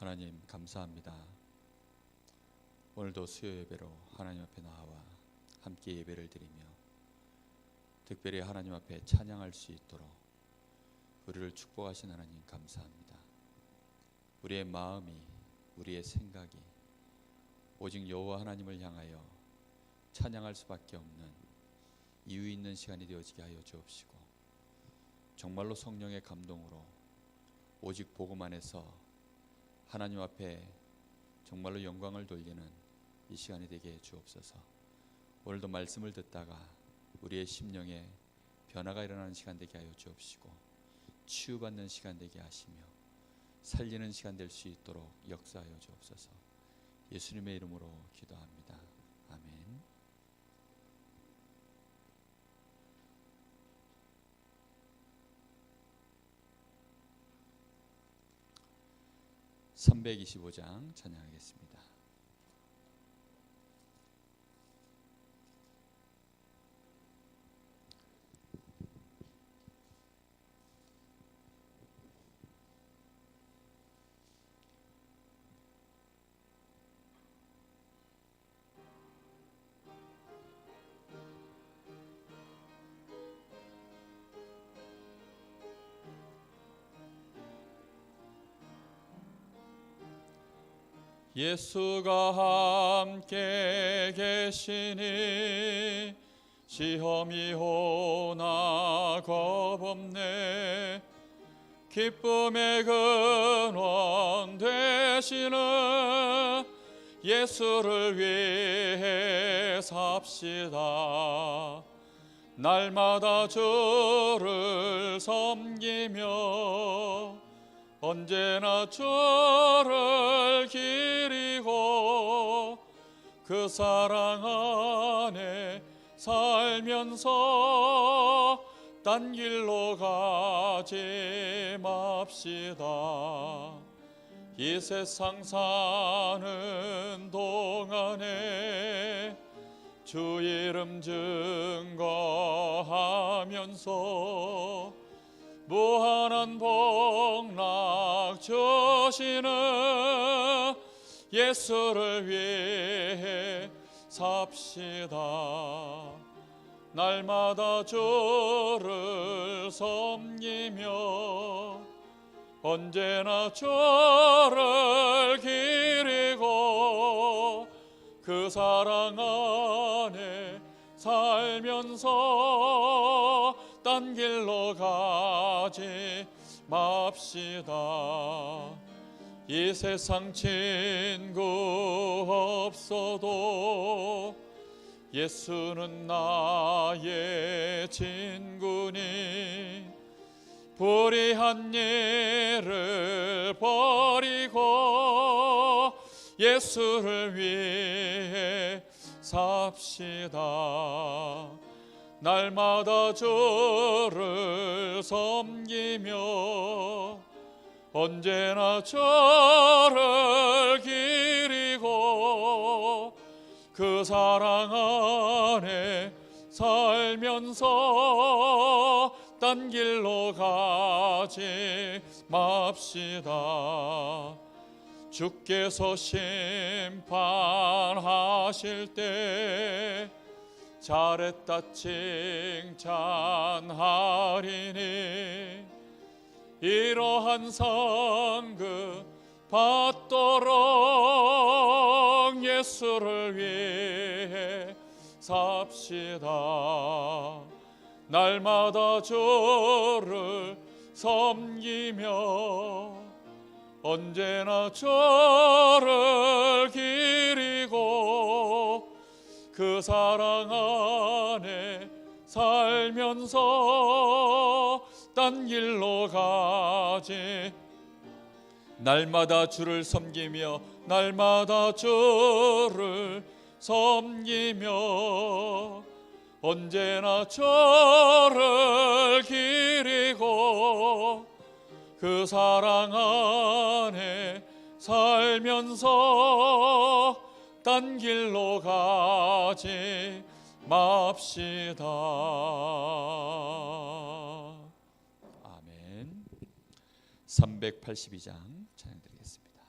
하나님 감사합니다. 오늘도 수요 예배로 하나님 앞에 나와 함께 예배를 드리며 특별히 하나님 앞에 찬양할 수 있도록 우리를 축복하신 하나님 감사합니다. 우리의 마음이, 우리의 생각이 오직 여호와 하나님을 향하여 찬양할 수밖에 없는 이유 있는 시간이 되어지게 하여 주옵시고, 정말로 성령의 감동으로 오직 복음 안에서 하나님 앞에 정말로 영광을 돌리는 이 시간이 되게 해 주옵소서. 오늘도 말씀을 듣다가 우리의 심령에 변화가 일어나는 시간 되게 하여 주옵시고, 치유받는 시간 되게 하시며 살리는 시간 될 수 있도록 역사하여 주옵소서. 예수님의 이름으로 기도합니다. 아멘. (325장) 찬양하겠습니다. 예수가 함께 계시니 시험이 오나 겁없네. 기쁨의 근원 되시는 예수를 위해 삽시다. 날마다 주를 섬기며 언제나 주를 기리고 그 사랑 안에 살면서 딴 길로 가지 맙시다. 이 세상 사는 동안에 주 이름 증거하면서 무한한 복락 주시는 예수를 위해 삽시다. 날마다 주를 섬기며 언제나 주를 기리고 그 사랑 안에 살면서 딴 길로 가지 맙시다. 이 세상 친구 없어도 예수는 나의 친구니 불의한 일을 버리고 예수를 위해 삽시다. 날마다 주를 섬기며 언제나 주를 기리고 그 사랑 안에 살면서 딴 길로 가지 맙시다. 주께서 심판하실 때 잘했다 칭찬하리니 이러한 상급 받도록 예수를 위해 삽시다. 날마다 주를 섬기며 언제나 주를 기리고 그 사랑 안에 살면서 딴 길로 가지. 날마다 주를 섬기며 날마다 주를 섬기며 언제나 주를 기리고 그 사랑 안에 살면서 딴 길로 가지 맙시다. 아멘. 382장 찬양드리겠습니다.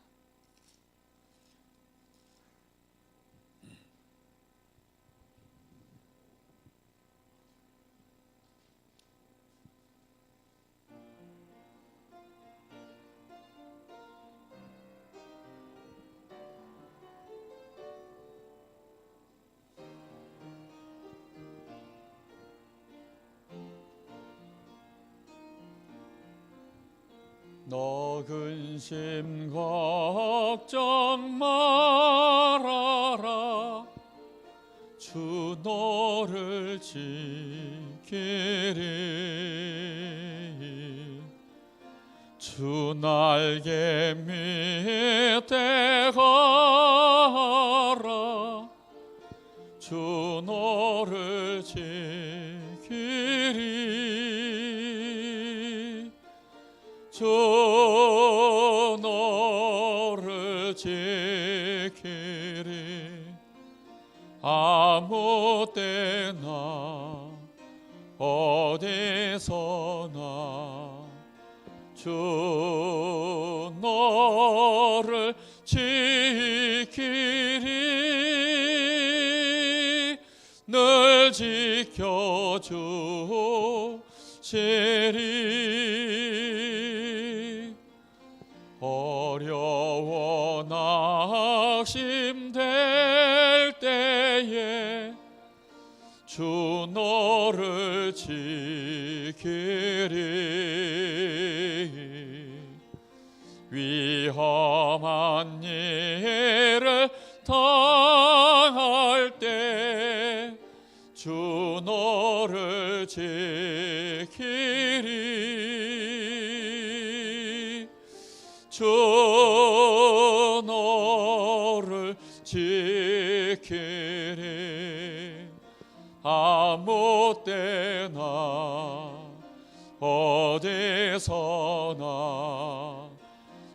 너 근심 걱정 말아라. 주 너를 지키리. 주 날개 밑에 가라. 주 너를 지키리. 주 너를 지키리. 아무 때나 어디서나 주 너를 지키리. 늘 지켜주시리. 어려워 낙심될 때에 주 너를 지키리. 위험한 일을 당할 때 주 너를 지키리. 주 너를 지키리. 아무 때나 어디서나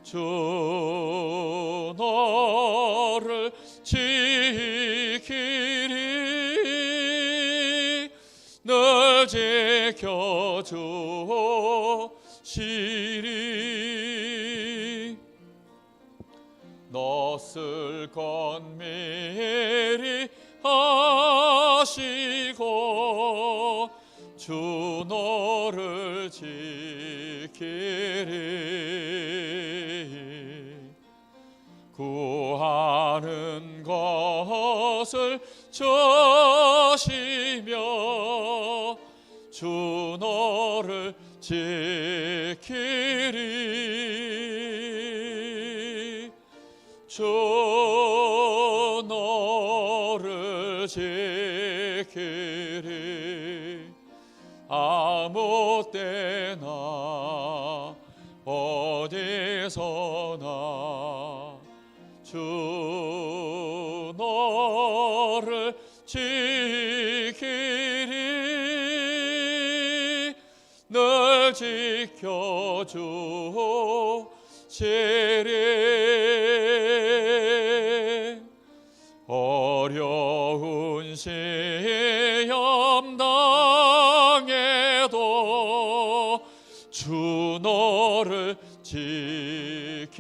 주 너를 지키리. 늘 지켜주시리. 너 쓸 것 미리 하시고 주 너를 지키리. 구하는 것을 저시며 주 너를 지키리. 주 너를 지키리. 아무 때나 어디서나 주 너를 지키리. 늘 지켜주시리. 어려운 시험 당해도 주 너를 지키리.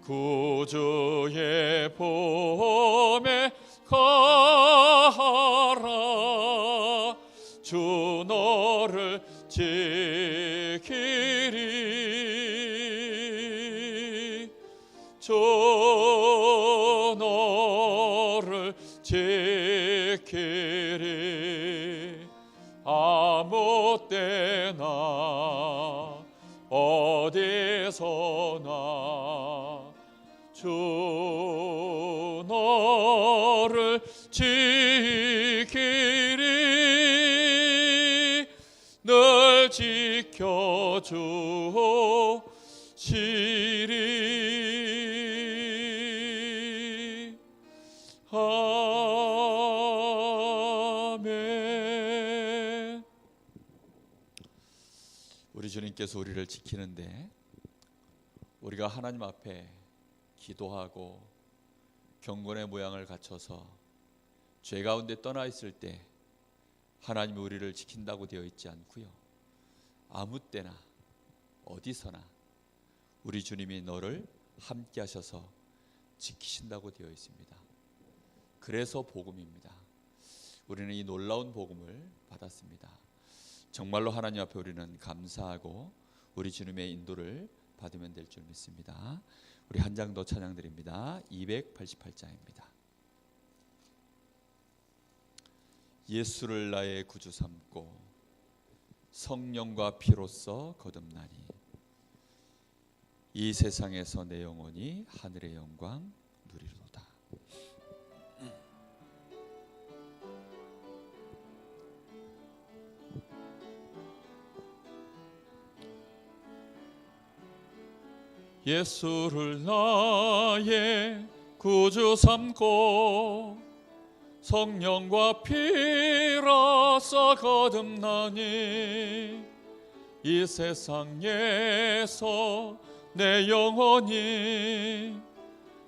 구주의 품에 가라. 주 너를 지키리. 주 너를 지키리. 아무 때나 어디서나 주 너를 지키리. 늘 지켜주시리. 아멘. 우리 주님께서 우리를 지키는데 우리가 하나님 앞에 기도하고 경건의 모양을 갖춰서 죄 가운데 떠나 있을 때 하나님이 우리를 지킨다고 되어 있지 않고요, 아무 때나 어디서나 우리 주님이 너를 함께 하셔서 지키신다고 되어 있습니다. 그래서 복음입니다. 우리는 이 놀라운 복음을 받았습니다. 정말로 하나님 앞에 우리는 감사하고 우리 주님의 인도를 받으면 될 줄 믿습니다. 우리 한 장 더 찬양 드립니다. 288장입니다. 예수를 나의 구주 삼고 성령과 피로써 거듭나니 이 세상에서 내 영혼이 하늘의 영광 누리로다. 예수를 나의 구주 삼고 성령과 피로써 거듭나니 이 세상에서 내 영혼이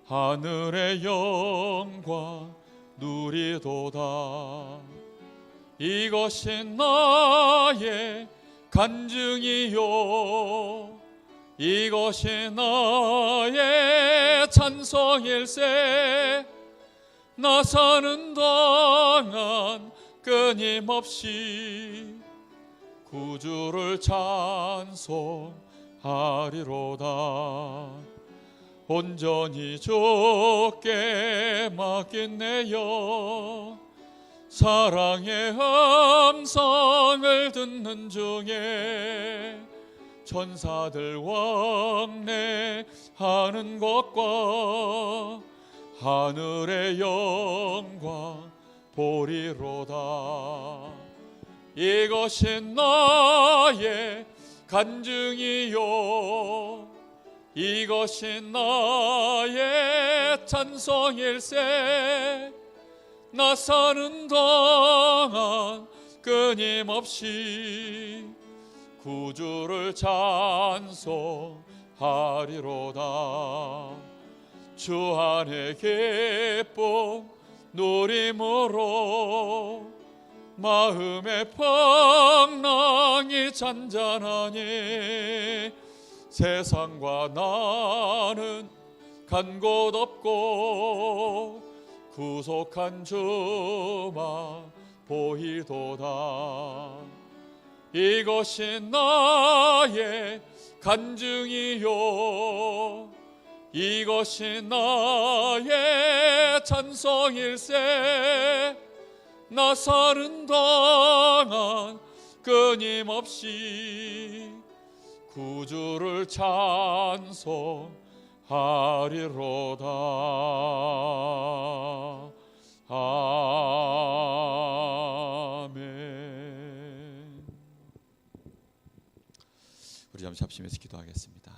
하늘의 영광 누리도다. 이것이 나의 간증이요 이것이 나의 찬송일세. 나 사는 동안 끊임없이 구주를 찬송하리로다. 온전히 주께 맡긴 내 영 사랑의 음성을 듣는 중에 천사들 왕래하는 것과 하늘의 영광 보리로다. 이것이 나의 간증이요 이것이 나의 찬송일세. 나 사는 동안 끊임없이 구주를 찬송하리로다. 주 안에 기쁨 누림으로 마음의 풍랑이 잔잔하니 세상과 나는 간 곳 없고 구속한 주만 보이도다. 이것이 나의 간증이요 이것이 나의 찬송일세. 나 사는 동안 끊임없이 구주를 찬송하리로다. 아멘. 우리 잠시 합심해서 기도하겠습니다.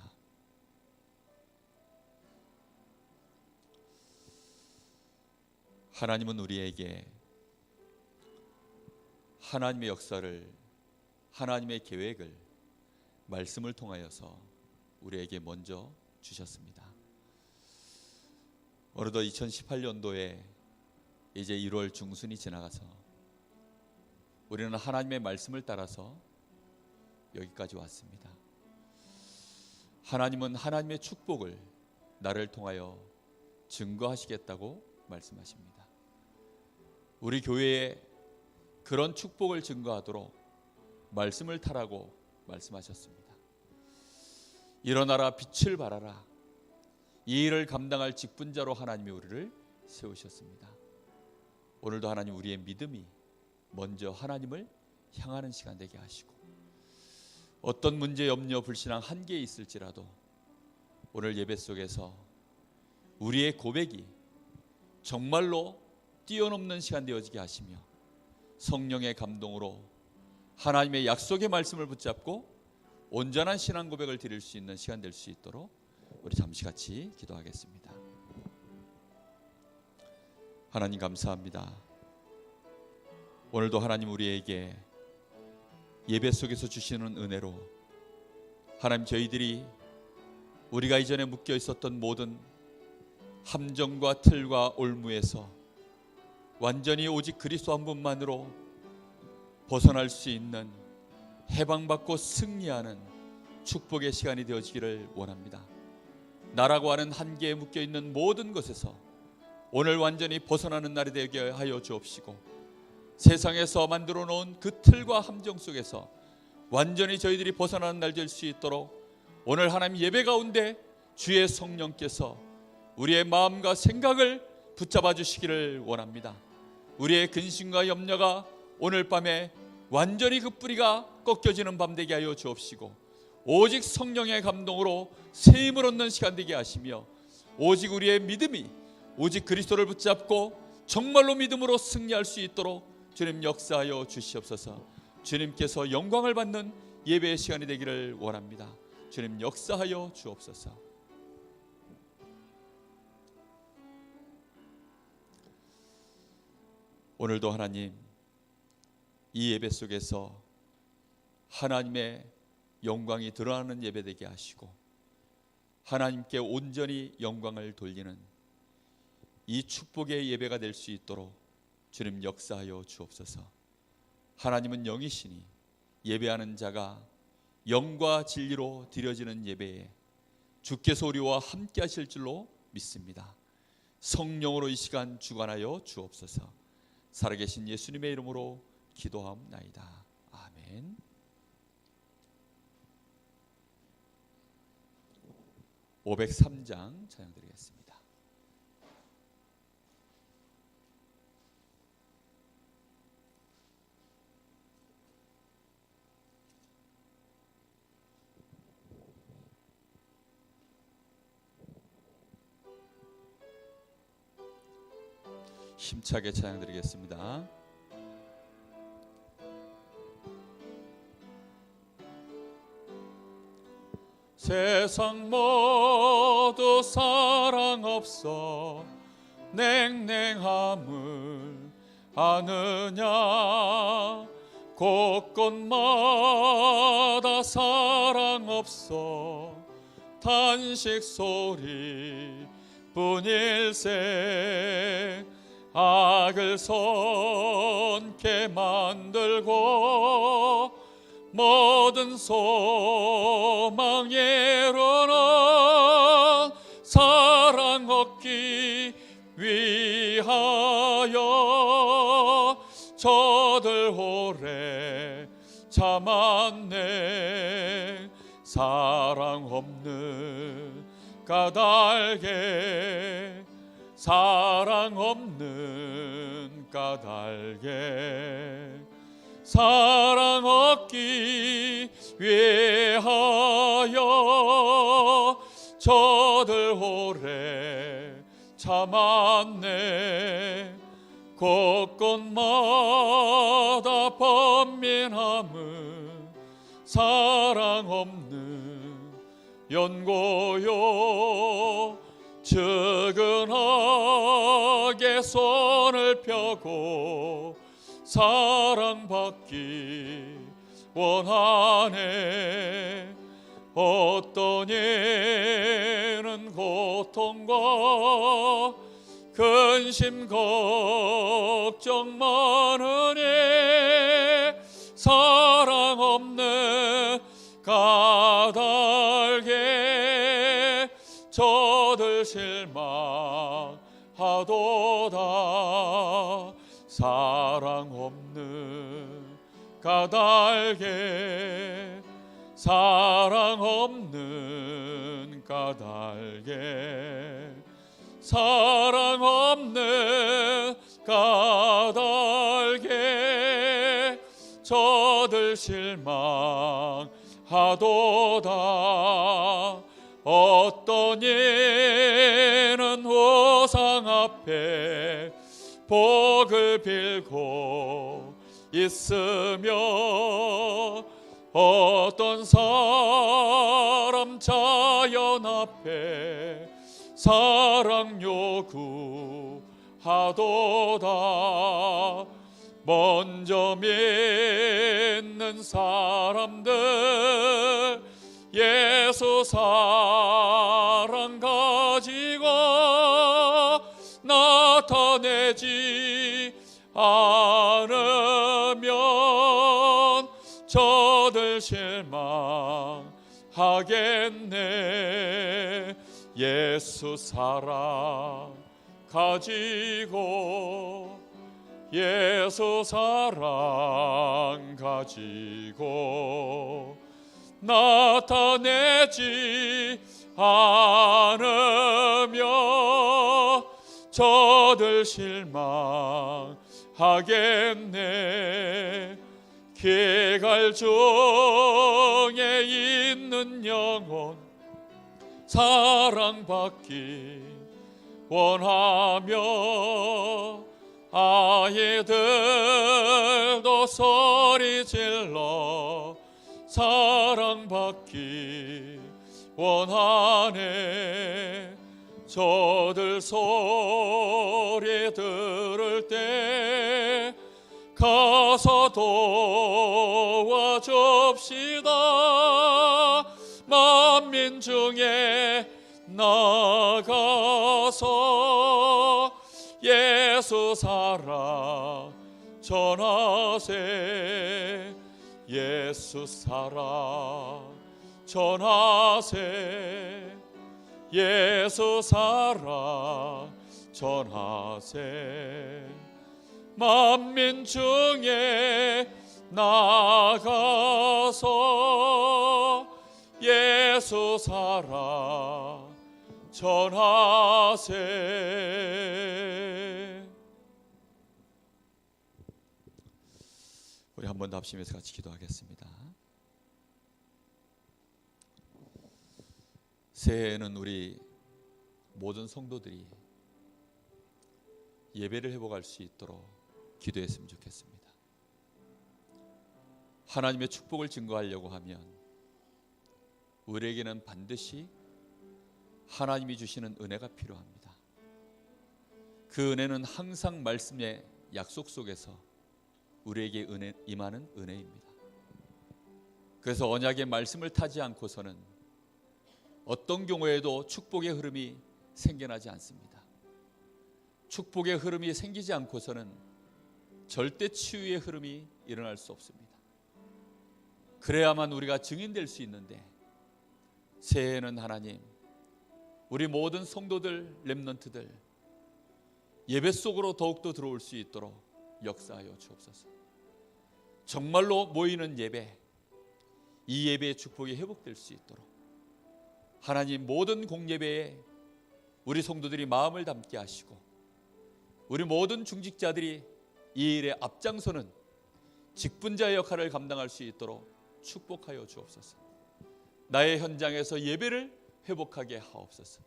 하나님은 우리에게 하나님의 역사를, 하나님의 계획을 말씀을 통하여서 우리에게 먼저 주셨습니다. 어느덧 2018년도에 이제 1월 중순이 지나가서 우리는 하나님의 말씀을 따라서 여기까지 왔습니다. 하나님은 하나님의 축복을 나를 통하여 증거하시겠다고 말씀하십니다. 우리 교회에 그런 축복을 증거하도록 말씀을 타라고 말씀하셨습니다. 일어나라 빛을 발하라. 이 일을 감당할 직분자로 하나님이 우리를 세우셨습니다. 오늘도 하나님 우리의 믿음이 먼저 하나님을 향하는 시간 되게 하시고 어떤 문제, 염려, 불신앙 한계에 있을지라도 오늘 예배 속에서 우리의 고백이 정말로 뛰어넘는 시간 되어지게 하시며 성령의 감동으로 하나님의 약속의 말씀을 붙잡고 온전한 신앙 고백을 드릴 수 있는 시간 될 수 있도록 우리 잠시 같이 기도하겠습니다. 하나님 감사합니다. 오늘도 하나님 우리에게 예배 속에서 주시는 은혜로 하나님 저희들이 우리가 이전에 묶여 있었던 모든 함정과 틀과 올무에서 완전히 오직 그리스도 한 분만으로 벗어날 수 있는 해방받고 승리하는 축복의 시간이 되어지기를 원합니다. 나라고 하는 한계에 묶여있는 모든 것에서 오늘 완전히 벗어나는 날이 되게 하여 주옵시고 세상에서 만들어 놓은 그 틀과 함정 속에서 완전히 저희들이 벗어나는 날 될 수 있도록 오늘 하나님 예배 가운데 주의 성령께서 우리의 마음과 생각을 붙잡아 주시기를 원합니다. 우리의 근심과 염려가 오늘 밤에 완전히 그 뿌리가 꺾여지는 밤 되게 하여 주옵시고, 오직 성령의 감동으로 새 힘을 얻는 시간 되게 하시며, 오직 우리의 믿음이 오직 그리스도를 붙잡고 정말로 믿음으로 승리할 수 있도록 주님 역사하여 주시옵소서. 주님께서 영광을 받는 예배의 시간이 되기를 원합니다. 주님 역사하여 주옵소서. 오늘도 하나님, 이 예배 속에서 하나님의 영광이 드러나는 예배 되게 하시고, 하나님께 온전히 영광을 돌리는 이 축복의 예배가 될 수 있도록 주님 역사하여 주옵소서. 하나님은 영이시니 예배하는 자가 영과 진리로 드려지는 예배에 주께서 우리와 함께 하실 줄로 믿습니다. 성령으로 이 시간 주관하여 주옵소서. 살아계신 예수님의 이름으로 기도하옵나이다. 아멘. (503장) 찬양 드리겠습니다. 힘차게 찬양 드리겠습니다. 세상 모두 사랑 없어 냉랭함을 아느냐, 곳곳마다 사랑 없어 탄식 소리 뿐일세. 악을 선케 만들고 모든 소망 예로는 사랑 얻기 위하여 저들 오래 참았네. 사랑 없는 까닭에, 사랑 없는 까닭에 사랑 얻기 위하여 저들 오래 참았네. 곳곳마다 번민함은 사랑 없는 연고요. 측은하게 손을 펴고 사랑받기 원하네. 어떤 이는 고통과 근심 걱정 많으니 사랑 없는 까닭에 저들 실망하도다. 사랑 없는 까닭에, 사랑 없는 까닭에, 사랑 없는 까닭에 저들 실망하도다. 어떤 이는 우상 앞에 복을 빌고 있으며, 어떤 사람 자연 앞에 사랑 요구하도다. 먼저 믿는 사람들 예수 사랑 가지고 나타내지 않으면 저들 실망하겠네. 예수 사랑 가지고, 예수 사랑 가지고 나타내지 않으며 저들 실망하겠네. 개갈 중에 있는 영혼 사랑받기 원하며 아이들도 소리 질러 사랑받기 원하네. 저들 소리 들을 때 가서 도와줍시다. 만민 중에 나가서 예수 사랑 전하세. 예수 사랑 전하세. 예수 사랑 전하세. 만민 중에 나가서 예수 사랑 전하세. 우리 한 번 더 합심해서 같이 기도하겠습니다. 새해에는 우리 모든 성도들이 예배를 회복할 수 있도록 기도했으면 좋겠습니다. 하나님의 축복을 증거하려고 하면 우리에게는 반드시 하나님이 주시는 은혜가 필요합니다. 그 은혜는 항상 말씀의 약속 속에서 우리에게 임하는 은혜입니다. 그래서 언약의 말씀을 타지 않고서는 어떤 경우에도 축복의 흐름이 생겨나지 않습니다. 축복의 흐름이 생기지 않고서는 절대 치유의 흐름이 일어날 수 없습니다. 그래야만 우리가 증인될 수 있는데, 새해에는 하나님, 우리 모든 성도들, 렘넌트들 예배 속으로 더욱더 들어올 수 있도록 역사하여 주옵소서. 정말로 모이는 예배, 이 예배의 축복이 회복될 수 있도록 하나님, 모든 공예배에 우리 성도들이 마음을 담게 하시고 우리 모든 중직자들이 이 일에 앞장서는 직분자의 역할을 감당할 수 있도록 축복하여 주옵소서. 나의 현장에서 예배를 회복하게 하옵소서.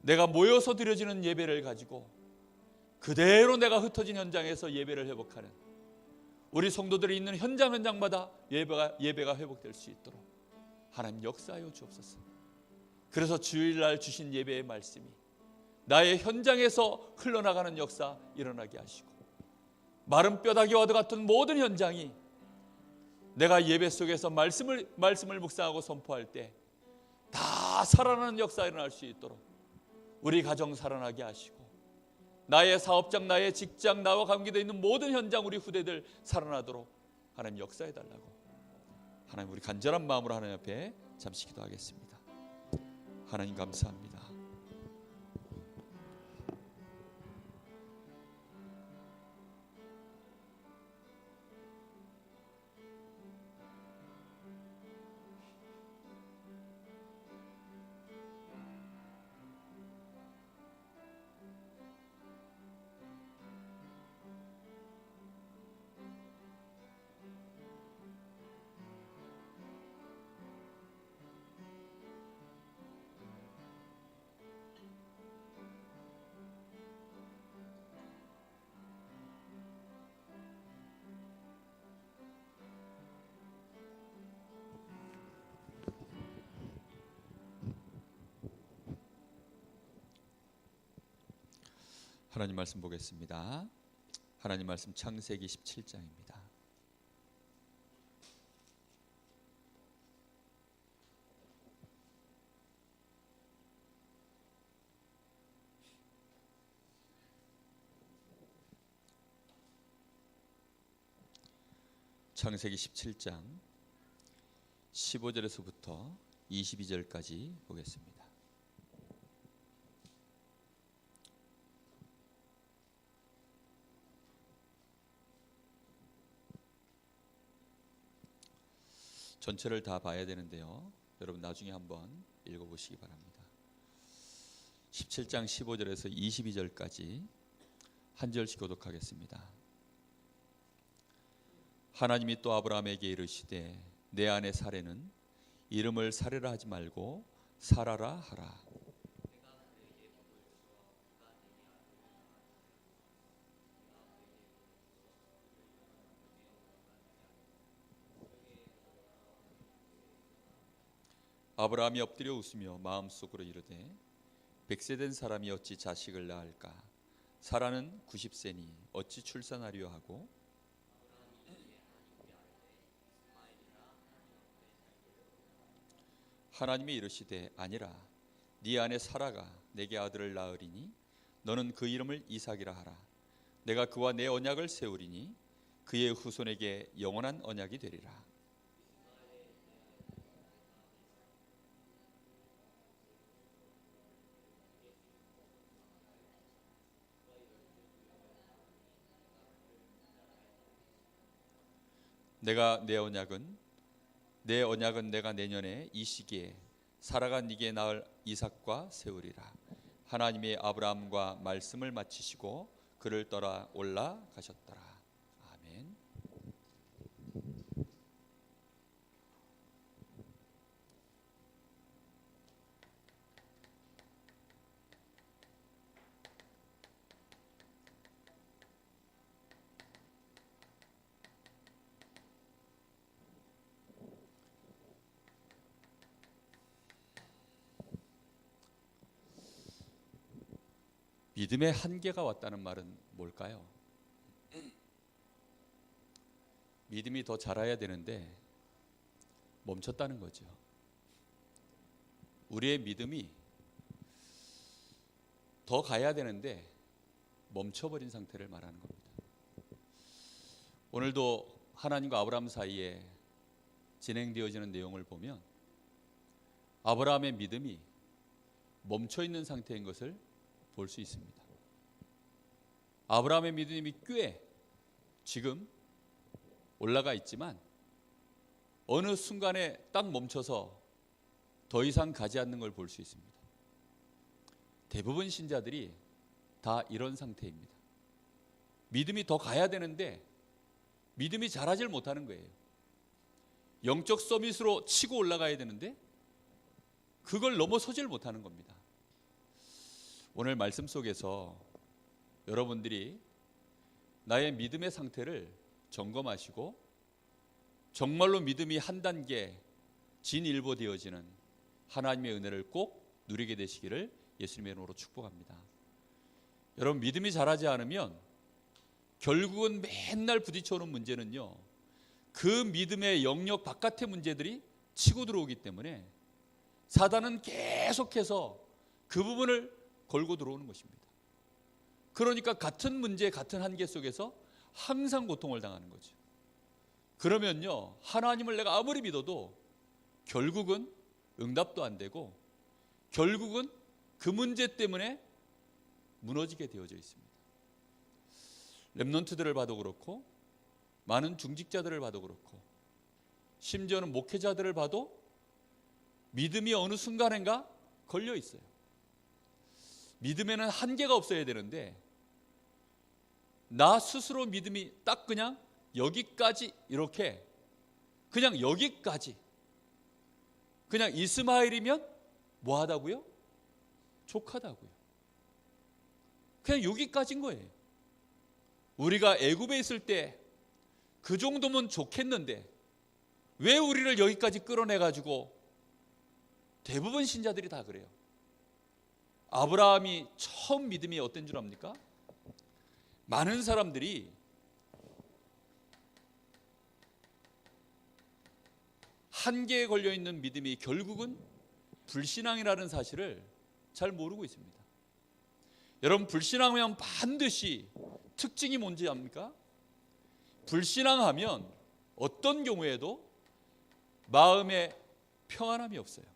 내가 모여서 드려지는 예배를 가지고 그대로 내가 흩어진 현장에서 예배를 회복하는 우리 성도들이 있는 현장마다 예배가 회복될 수 있도록 하나님 역사하여 주옵소서. 그래서 주일날 주신 예배의 말씀이 나의 현장에서 흘러나가는 역사 일어나게 하시고, 마른 뼈다귀와도 같은 모든 현장이 내가 예배 속에서 말씀을 묵상하고 선포할 때 다 살아나는 역사 일어날 수 있도록 우리 가정 살아나게 하시고, 나의 사업장, 나의 직장, 나와 관계되어 있는 모든 현장, 우리 후대들 살아나도록 하나님 역사해달라고, 하나님 우리 간절한 마음으로 하나님 앞에 잠시 기도하겠습니다. 하나님 감사합니다. 하나님 말씀 보겠습니다. 하나님 말씀 창세기 17장입니다. 창세기 17장 15절에서부터 22절까지 보겠습니다. 전체를 다 봐야 되는데요, 여러분 나중에 한번 읽어보시기 바랍니다. 17장 15절에서 22절까지 한 절씩 교독하겠습니다. 하나님이 또 아브라함에게 이르시되 내 아내 사레는 이름을 사레라 하지 말고 사라라 하라. 아브라함이 엎드려 웃으며 마음속으로 이르되 100세 된 사람이 어찌 자식을 낳을까? 사라는 90세니 어찌 출산하려 하고? 하나님이 이르시되 아니라 네 아내 사라가 내게 아들을 낳으리니 너는 그 이름을 이삭이라 하라. 내가 그와 내 언약을 세우리니 그의 후손에게 영원한 언약이 되리라. 내 언약은 내가 내년에 이 시기에 사라가 네게 낳을 이삭과 세우리라. 하나님이 아브라함과 말씀을 마치시고 그를 떠나 올라가셨더라. 아멘. 믿음의 한계가 왔다는 말은 뭘까요? 믿음이 더 자라야 되는데 멈췄다는 거죠. 우리의 믿음이 더 가야 되는데 멈춰버린 상태를 말하는 겁니다. 오늘도 하나님과 아브라함 사이에 진행되어지는 내용을 보면 아브라함의 믿음이 멈춰있는 상태인 것을 볼 수 있습니다. 아브라함의 믿음이 꽤 지금 올라가 있지만 어느 순간에 딱 멈춰서 더 이상 가지 않는 걸 볼 수 있습니다. 대부분 신자들이 다 이런 상태입니다. 믿음이 더 가야 되는데 믿음이 자라질 못하는 거예요. 영적 서밋으로 치고 올라가야 되는데 그걸 넘어서질 못하는 겁니다. 오늘 말씀 속에서 여러분들이 나의 믿음의 상태를 점검하시고 정말로 믿음이 한 단계 진일보되어지는 하나님의 은혜를 꼭 누리게 되시기를 예수님의 이름으로 축복합니다. 여러분, 믿음이 자라지 않으면 결국은 맨날 부딪혀오는 문제는요, 그 믿음의 영역 바깥의 문제들이 치고 들어오기 때문에 사단은 계속해서 그 부분을 걸고 들어오는 것입니다. 그러니까 같은 문제, 같은 한계 속에서 항상 고통을 당하는 거죠. 그러면요, 하나님을 내가 아무리 믿어도 결국은 응답도 안 되고 결국은 그 문제 때문에 무너지게 되어져 있습니다. 렘넌트들을 봐도 그렇고 많은 중직자들을 봐도 그렇고 심지어는 목회자들을 봐도 믿음이 어느 순간인가 걸려 있어요. 믿음에는 한계가 없어야 되는데 나 스스로 믿음이 딱 그냥 여기까지, 이렇게 그냥 여기까지, 그냥 이스마엘이면 뭐하다고요? 족하다고요. 그냥 여기까지인 거예요. 우리가 애굽에 있을 때 그 정도면 좋겠는데 왜 우리를 여기까지 끌어내가지고, 대부분 신자들이 다 그래요. 아브라함이 처음 믿음이 어떤 줄 압니까? 많은 사람들이 한계에 걸려있는 믿음이 결국은 불신앙이라는 사실을 잘 모르고 있습니다. 여러분, 불신앙하면 반드시 특징이 뭔지 압니까? 불신앙하면 어떤 경우에도 마음에 평안함이 없어요.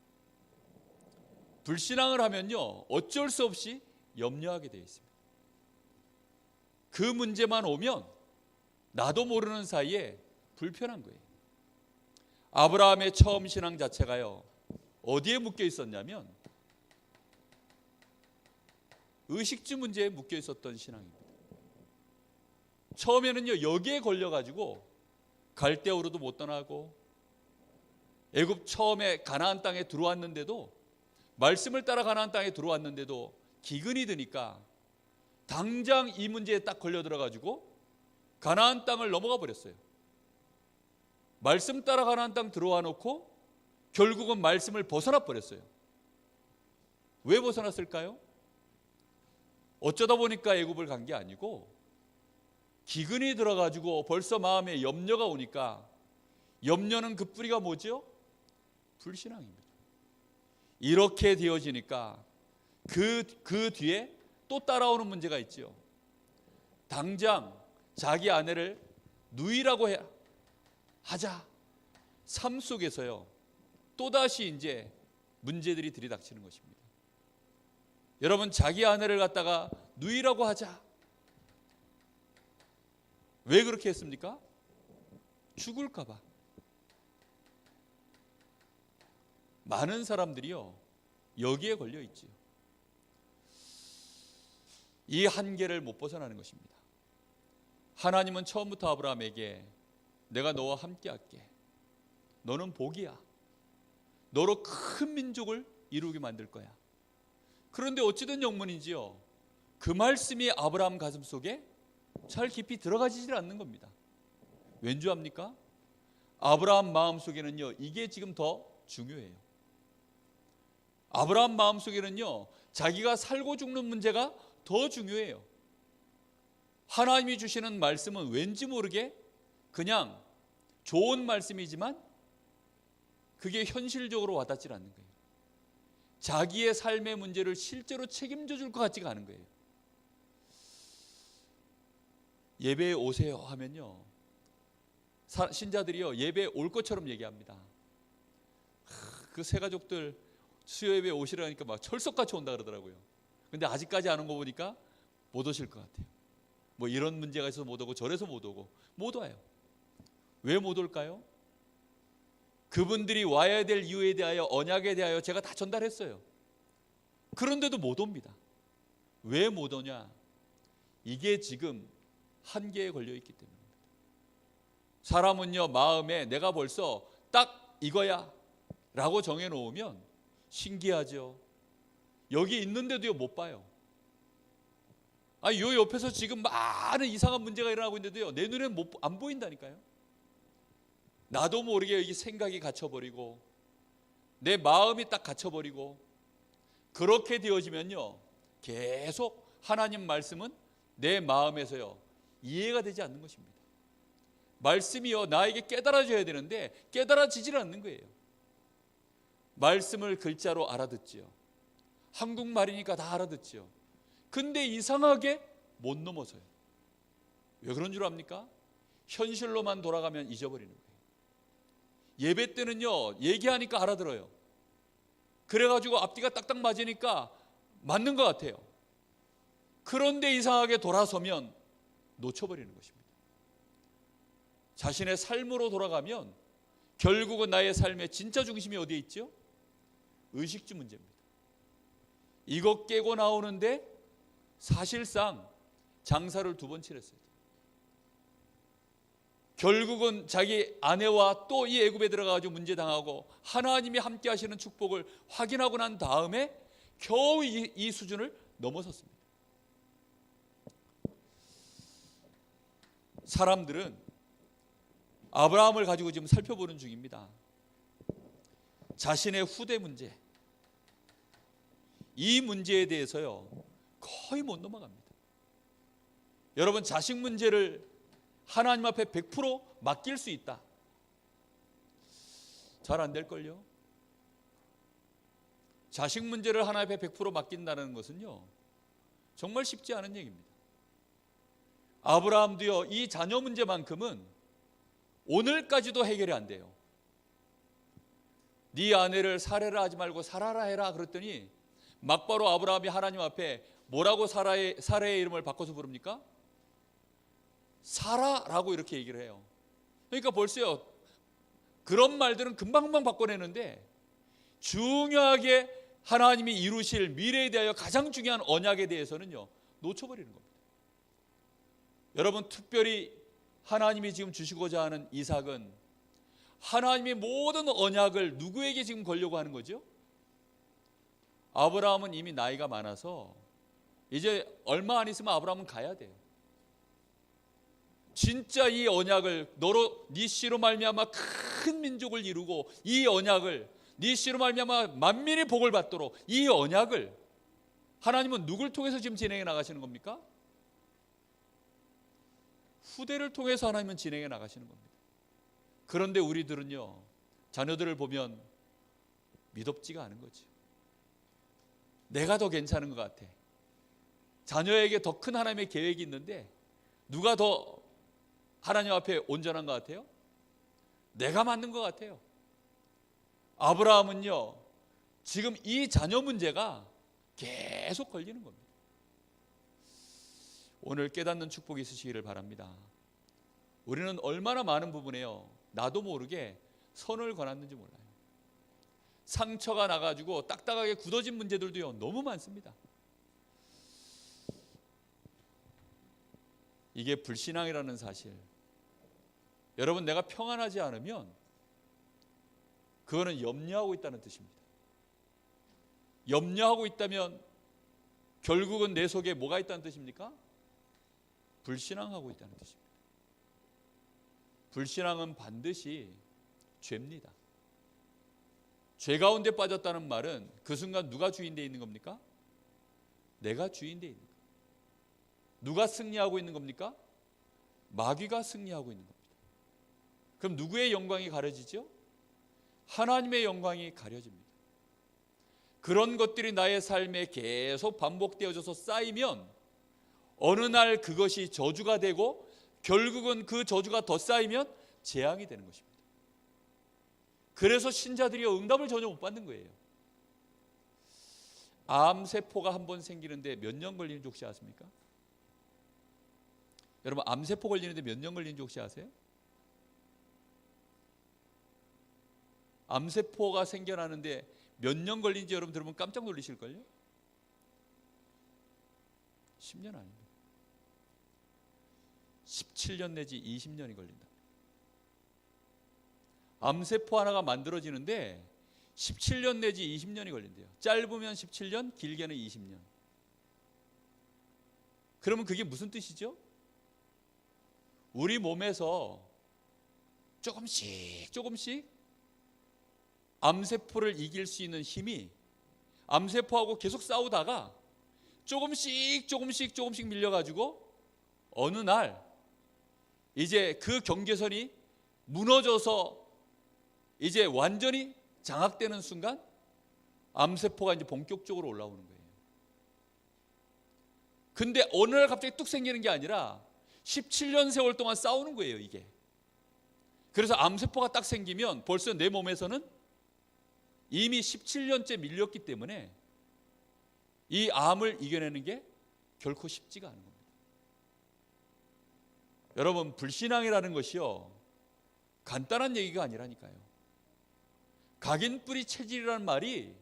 불신앙을 하면요, 어쩔 수 없이 염려하게 되어 있습니다. 그 문제만 오면 나도 모르는 사이에 불편한 거예요. 아브라함의 처음 신앙 자체가요, 어디에 묶여 있었냐면 의식주 문제에 묶여 있었던 신앙입니다. 처음에는요, 여기에 걸려가지고 갈대아우로도 못 떠나고 애굽 처음에 가나안 땅에 들어왔는데도, 말씀을 따라 가나안 땅에 들어왔는데도 기근이 드니까 당장 이 문제에 딱 걸려 들어가지고 가나안 땅을 넘어가 버렸어요. 말씀 따라 가나안 땅 들어와 놓고 결국은 말씀을 벗어나 버렸어요. 왜 벗어났을까요? 어쩌다 보니까 애굽을 간 게 아니고 기근이 들어가지고 벌써 마음에 염려가 오니까, 염려는 그 뿌리가 뭐죠? 불신앙입니다. 이렇게 되어지니까 그 뒤에 또 따라오는 문제가 있죠. 당장 자기 아내를 누이라고 하자. 삶 속에서요, 또다시 이제 문제들이 들이닥치는 것입니다. 여러분, 자기 아내를 갖다가 누이라고 하자. 왜 그렇게 했습니까? 죽을까 봐. 많은 사람들이요, 여기에 걸려 있지요. 이 한계를 못 벗어나는 것입니다. 하나님은 처음부터 아브라함에게 내가 너와 함께 할게. 너는 복이야. 너로 큰 민족을 이루게 만들 거야. 그런데 어찌된 영문인지요, 그 말씀이 아브라함 가슴 속에 잘 깊이 들어가지질 않는 겁니다. 왠지 압니까? 아브라함 마음속에는요, 이게 지금 더 중요해요. 아브라함 마음속에는요, 자기가 살고 죽는 문제가 더 중요해요. 하나님이 주시는 말씀은 왠지 모르게 그냥 좋은 말씀이지만 그게 현실적으로 와닿지 않는 거예요. 자기의 삶의 문제를 실제로 책임져 줄 것 같지가 않은 거예요. 예배에 오세요 하면요, 신자들이요, 예배에 올 것처럼 얘기합니다. 그 새 가족들 수요 예배에 오시라니까 막 철석같이 온다 그러더라고요. 근데 아직까지 안 온 거 보니까 못 오실 것 같아요. 뭐 이런 문제가 있어서 못 오고 저래서 못 오고 못 와요. 왜 못 올까요? 그분들이 와야 될 이유에 대하여, 언약에 대하여 제가 다 전달했어요. 그런데도 못 옵니다. 왜 못 오냐? 이게 지금 한계에 걸려 있기 때문입니다. 사람은요, 마음에 내가 벌써 딱 이거야 라고 정해놓으면 신기하죠. 여기 있는데도요, 못 봐요. 요 옆에서 지금 많은 이상한 문제가 일어나고 있는데도요, 내 눈에는 안 보인다니까요. 나도 모르게 여기 생각이 갇혀버리고 내 마음이 딱 갇혀버리고, 그렇게 되어지면요, 계속 하나님 말씀은 내 마음에서요 이해가 되지 않는 것입니다. 말씀이요, 나에게 깨달아져야 되는데 깨달아지질 않는 거예요. 말씀을 글자로 알아듣지요. 한국말이니까 다 알아듣지요. 근데 이상하게 못 넘어서요. 왜 그런 줄 압니까? 현실로만 돌아가면 잊어버리는 거예요. 예배 때는요, 얘기하니까 알아들어요. 그래가지고 앞뒤가 딱딱 맞으니까 맞는 것 같아요. 그런데 이상하게 돌아서면 놓쳐버리는 것입니다. 자신의 삶으로 돌아가면 결국은 나의 삶의 진짜 중심이 어디에 있죠? 의식주 문제입니다. 이것 깨고 나오는데 사실상 장사를 2번 치렀어요. 결국은 자기 아내와 또 이 애굽에 들어가가지고 문제 당하고 하나님이 함께 하시는 축복을 확인하고 난 다음에 겨우 이 수준을 넘어섰습니다. 사람들은 아브라함을 가지고 지금 살펴보는 중입니다. 자신의 후대 문제, 이 문제에 대해서요 거의 못 넘어갑니다. 여러분, 자식 문제를 하나님 앞에 100% 맡길 수 있다. 잘 안 될걸요. 자식 문제를 하나님 앞에 100% 맡긴다는 것은요 정말 쉽지 않은 얘기입니다. 아브라함도요, 이 자녀 문제만큼은 오늘까지도 해결이 안 돼요. 네 아내를 살해라 하지 말고 사라라 해라 그랬더니 막바로 아브라함이 하나님 앞에 뭐라고 사라의 이름을 바꿔서 부릅니까? 사라라고 이렇게 얘기를 해요. 그러니까 벌써요, 그런 말들은 금방금방 바꿔내는데 중요하게 하나님이 이루실 미래에 대하여 가장 중요한 언약에 대해서는요 놓쳐버리는 겁니다. 여러분, 특별히 하나님이 지금 주시고자 하는 이삭은 하나님의 모든 언약을 누구에게 지금 걸려고 하는 거죠? 아브라함은 이미 나이가 많아서 이제 얼마 안 있으면 아브라함은 가야 돼요. 진짜 이 언약을 너로 네 씨로 말미암아 큰 민족을 이루고 이 언약을 네 씨로 말미암아 만민이 복을 받도록 이 언약을 하나님은 누굴 통해서 지금 진행해 나가시는 겁니까? 후대를 통해서 하나님은 진행해 나가시는 겁니다. 그런데 우리들은요, 자녀들을 보면 믿업지가 않은 거지. 내가 더 괜찮은 것 같아. 자녀에게 더 큰 하나님의 계획이 있는데 누가 더 하나님 앞에 온전한 것 같아요? 내가 맞는 것 같아요. 아브라함은요, 지금 이 자녀 문제가 계속 걸리는 겁니다. 오늘 깨닫는 축복이 있으시기를 바랍니다. 우리는 얼마나 많은 부분에요, 나도 모르게 선을 거놨는지 몰라요. 상처가 나가지고 딱딱하게 굳어진 문제들도요, 너무 많습니다. 이게 불신앙이라는 사실. 여러분, 내가 평안하지 않으면 그거는 염려하고 있다는 뜻입니다. 염려하고 있다면 결국은 내 속에 뭐가 있다는 뜻입니까? 불신앙하고 있다는 뜻입니다. 불신앙은 반드시 죄입니다. 죄 가운데 빠졌다는 말은 그 순간 누가 주인되어 있는 겁니까? 내가 주인되어 있는 겁니다. 누가 승리하고 있는 겁니까? 마귀가 승리하고 있는 겁니다. 그럼 누구의 영광이 가려지죠? 하나님의 영광이 가려집니다. 그런 것들이 나의 삶에 계속 반복되어져서 쌓이면 어느 날 그것이 저주가 되고 결국은 그 저주가 더 쌓이면 재앙이 되는 것입니다. 그래서 신자들이 응답을 전혀 못 받는 거예요. 암세포가 한 번 생기는데 몇 년 걸리는지 혹시 아십니까? 여러분, 암세포 걸리는데 몇 년 걸리는지 혹시 아세요? 암세포가 생겨나는데 몇 년 걸리는지 여러분 들으면 깜짝 놀라실걸요? 10년 아닙니다. 17년 내지 20년이 걸린다. 암세포 하나가 만들어지는데 17년 내지 20년이 걸린대요. 짧으면 17년, 길게는 20년. 그러면 그게 무슨 뜻이죠? 우리 몸에서 조금씩 암세포를 이길 수 있는 힘이 암세포하고 계속 싸우다가 조금씩 밀려가지고 어느 날 이제 그 경계선이 무너져서 이제 완전히 장악되는 순간 암세포가 이제 본격적으로 올라오는 거예요. 근데 어느 날 갑자기 뚝 생기는 게 아니라 17년 세월 동안 싸우는 거예요, 이게. 그래서 암세포가 딱 생기면 벌써 내 몸에서는 이미 17년째 밀렸기 때문에 이 암을 이겨내는 게 결코 쉽지가 않은 겁니다. 여러분, 불신앙이라는 것이요, 간단한 얘기가 아니라니까요. 각인뿌리 체질이라는 말이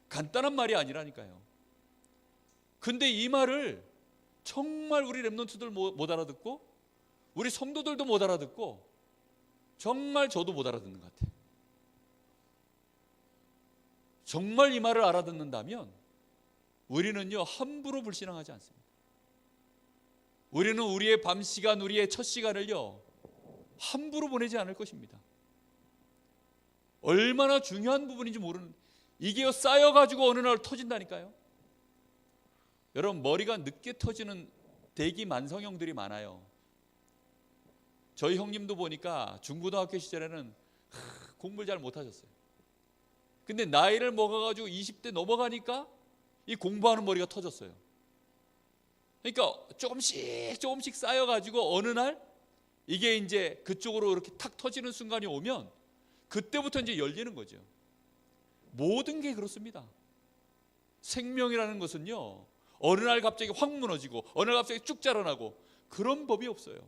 간단한 말이 아니라니까요. 근데 이 말을 정말 우리 랩런트들 못 알아듣고 우리 성도들도 못 알아듣고 정말 저도 못 알아듣는 것 같아요. 정말 이 말을 알아듣는다면 우리는요, 함부로 불신앙하지 않습니다. 우리는 우리의 밤 시간, 우리의 첫 시간을요, 함부로 보내지 않을 것입니다. 얼마나 중요한 부분인지 모르는, 이게 쌓여가지고 어느 날 터진다니까요. 여러분, 머리가 늦게 터지는 대기 만성형들이 많아요. 저희 형님도 보니까 중고등학교 시절에는 공부를 잘 못하셨어요. 근데 나이를 먹어가지고 20대 넘어가니까 이 공부하는 머리가 터졌어요. 그러니까 조금씩 쌓여가지고 어느 날 이게 이제 그쪽으로 이렇게 탁 터지는 순간이 오면 그때부터 이제 열리는 거죠. 모든 게 그렇습니다. 생명이라는 것은요, 어느 날 갑자기 확 무너지고 어느 날 갑자기 쭉 자라나고 그런 법이 없어요.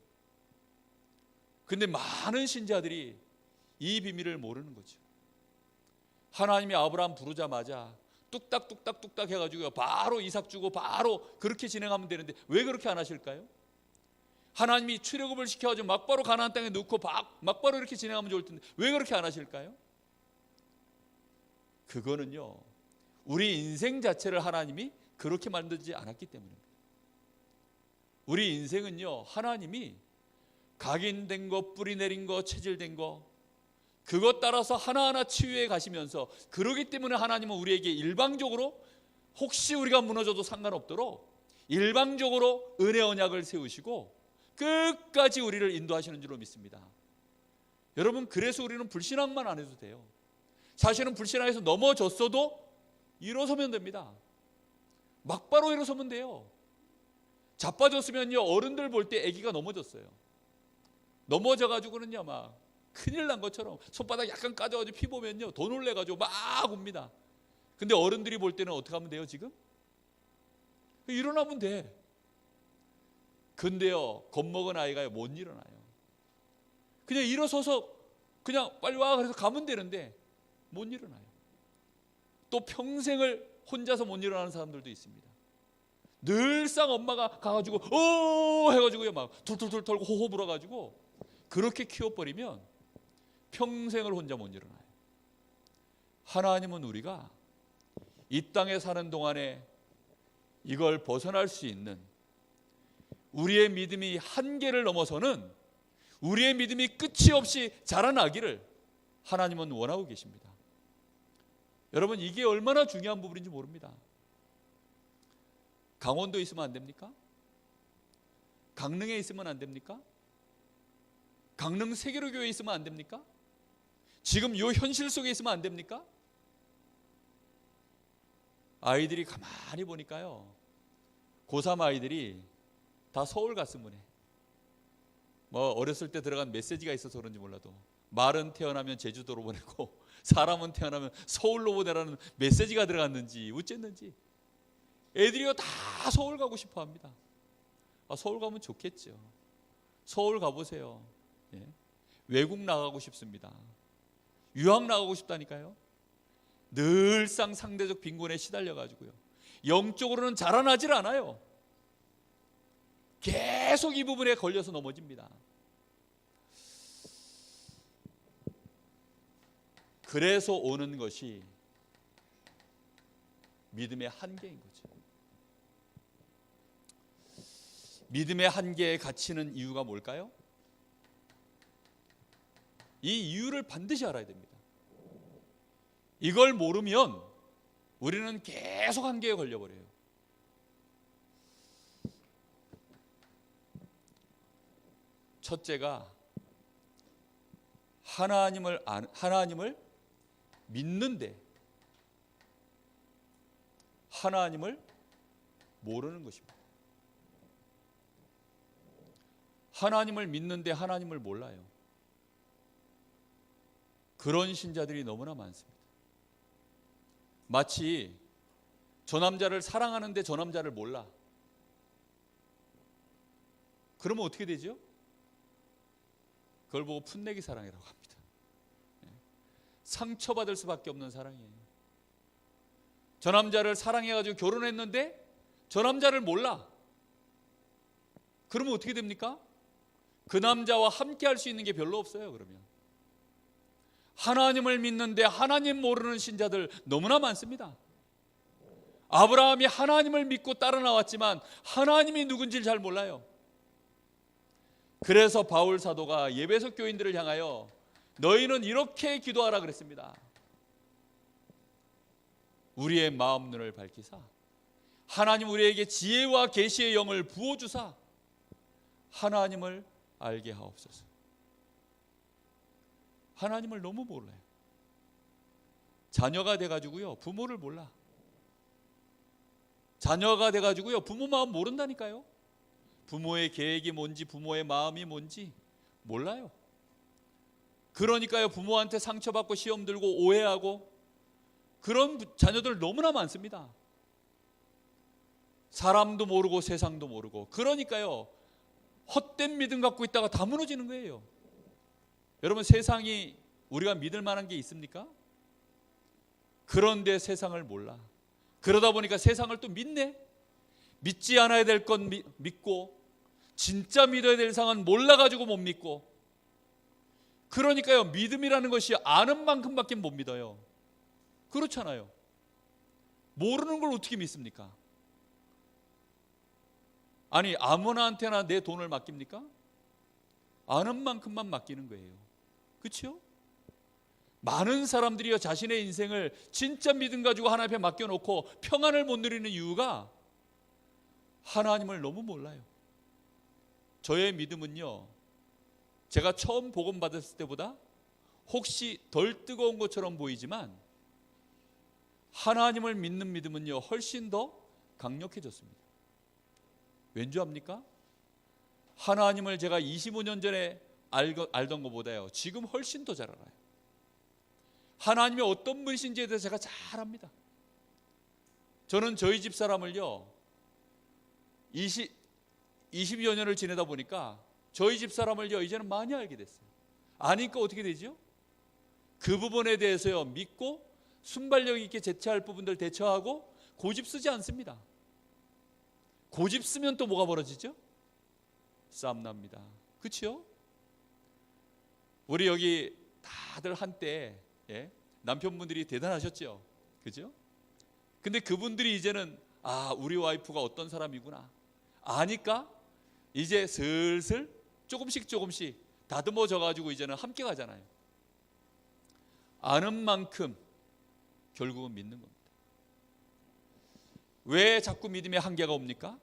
근데 많은 신자들이 이 비밀을 모르는 거죠. 하나님이 아브라함 부르자마자 뚝딱 해가지고 바로 이삭 주고 바로 그렇게 진행하면 되는데 왜 그렇게 안 하실까요? 하나님이 출애굽을 시켜가지고 막바로 가나안 땅에 넣고 막바로 이렇게 진행하면 좋을 텐데 왜 그렇게 안 하실까요? 그거는요, 우리 인생 자체를 하나님이 그렇게 만들지 않았기 때문입니다. 우리 인생은요, 하나님이 각인된 거, 뿌리 내린 거, 체질된 거, 그것 따라서 하나하나 치유해 가시면서, 그러기 때문에 하나님은 우리에게 일방적으로 혹시 우리가 무너져도 상관없도록 일방적으로 은혜 언약을 세우시고 끝까지 우리를 인도하시는 줄로 믿습니다. 여러분, 그래서 우리는 불신앙만 안 해도 돼요. 사실은 불신앙에서 넘어졌어도 일어서면 됩니다. 막바로 일어서면 돼요. 자빠졌으면요, 어른들 볼 때 아기가 넘어졌어요. 넘어져가지고는요, 막 큰일 난 것처럼 손바닥 약간 까져가지고 피 보면요, 더 놀래가지고 막 웁니다. 근데 어른들이 볼 때는 어떻게 하면 돼요? 지금 일어나면 돼. 근데요, 겁먹은 아이가 못 일어나요. 그냥 일어서서 그냥 빨리 와 그래서 가면 되는데 못 일어나요. 또 평생을 혼자서 못 일어나는 사람들도 있습니다. 늘상 엄마가 가가지고 오 해가지고요, 막 툴툴툴 털고 호호 불어가지고 그렇게 키워버리면 평생을 혼자 못 일어나요. 하나님은 우리가 이 땅에 사는 동안에 이걸 벗어날 수 있는, 우리의 믿음이 한계를 넘어서는, 우리의 믿음이 끝이 없이 자라나기를 하나님은 원하고 계십니다. 여러분, 이게 얼마나 중요한 부분인지 모릅니다. 강원도에 있으면 안 됩니까? 강릉에 있으면 안 됩니까? 강릉 세계로교회에 있으면 안 됩니까? 지금 이 현실 속에 있으면 안 됩니까? 아이들이 가만히 보니까요, 고3 아이들이 다 서울 갔으면 해. 뭐 어렸을 때 들어간 메시지가 있어서 그런지 몰라도 말은 태어나면 제주도로 보내고 사람은 태어나면 서울로 보내라는 메시지가 들어갔는지 어쨌는지 애들이요 다 서울 가고 싶어 합니다. 서울 가면 좋겠죠. 서울 가보세요. 예. 외국 나가고 싶습니다. 유학 나가고 싶다니까요. 늘상 상대적 빈곤에 시달려가지고요, 영적으로는 자라나질 않아요. 계속 이 부분에 걸려서 넘어집니다. 그래서 오는 것이 믿음의 한계인 거죠. 믿음의 한계에 갇히는 이유가 뭘까요? 이 이유를 반드시 알아야 됩니다. 이걸 모르면 우리는 계속 한계에 걸려버려요. 첫째가 하나님을 믿는데 하나님을 모르는 것입니다. 하나님을 믿는데 하나님을 몰라요. 그런 신자들이 너무나 많습니다. 마치 저 남자를 사랑하는데 저 남자를 몰라. 그러면 어떻게 되죠? 그걸 보고 풋내기 사랑이라고 합니다. 상처받을 수밖에 없는 사랑이에요. 저 남자를 사랑해가지고 결혼했는데 저 남자를 몰라. 그러면 어떻게 됩니까? 그 남자와 함께 할 수 있는 게 별로 없어요. 그러면 하나님을 믿는데 하나님 모르는 신자들 너무나 많습니다. 아브라함이 하나님을 믿고 따라 나왔지만 하나님이 누군지를 잘 몰라요. 그래서 바울 사도가 예배석 교인들을 향하여 너희는 이렇게 기도하라 그랬습니다. 우리의 마음 눈을 밝히사 하나님 우리에게 지혜와 계시의 영을 부어주사 하나님을 알게 하옵소서. 하나님을 너무 몰라요. 자녀가 돼가지고요, 부모를 몰라. 자녀가 돼가지고요, 부모 마음 모른다니까요. 부모의 계획이 뭔지, 부모의 마음이 뭔지 몰라요. 그러니까요, 부모한테 상처받고 시험 들고 오해하고 그런 자녀들 너무나 많습니다. 사람도 모르고 세상도 모르고. 그러니까요, 헛된 믿음 갖고 있다가 다 무너지는 거예요. 여러분, 세상이 우리가 믿을 만한 게 있습니까? 그런데 세상을 몰라. 그러다 보니까 세상을 또 믿네. 믿지 않아야 될 건 믿고 진짜 믿어야 될 상황은 몰라가지고 못 믿고, 그러니까요, 믿음이라는 것이 아는 만큼밖에 못 믿어요. 그렇잖아요. 모르는 걸 어떻게 믿습니까? 아니, 아무나한테나 내 돈을 맡깁니까? 아는 만큼만 맡기는 거예요. 그렇죠? 많은 사람들이요, 자신의 인생을 진짜 믿음 가지고 하나님 앞에 맡겨놓고 평안을 못 누리는 이유가 하나님을 너무 몰라요. 저의 믿음은요, 제가 처음 복음 받았을 때보다 혹시 덜 뜨거운 것처럼 보이지만 하나님을 믿는 믿음은요, 훨씬 더 강력해졌습니다. 왠지 압니까? 하나님을 제가 25년 전에 알던 것보다요, 지금 훨씬 더 잘 알아요. 하나님이 어떤 분이신지에 대해서 제가 잘 압니다. 저는 저희 집 사람을요, 20여 년을 지내다 보니까 저희 집 사람을요, 이제는 많이 알게 됐어요. 아니까 어떻게 되죠? 그 부분에 대해서요, 믿고 순발력 있게 대처할 부분들 대처하고 고집 쓰지 않습니다. 고집 쓰면 또 뭐가 벌어지죠? 싸움 납니다. 그렇죠? 우리 여기 다들 한때 남편분들이 대단하셨죠? 그죠? 근데 그분들이 이제는 우리 와이프가 어떤 사람이구나 아니까 이제 슬슬 조금씩 다듬어져 가지고 이제는 함께 가잖아요. 아는 만큼 결국은 믿는 겁니다. 왜 자꾸 믿음에 한계가 옵니까?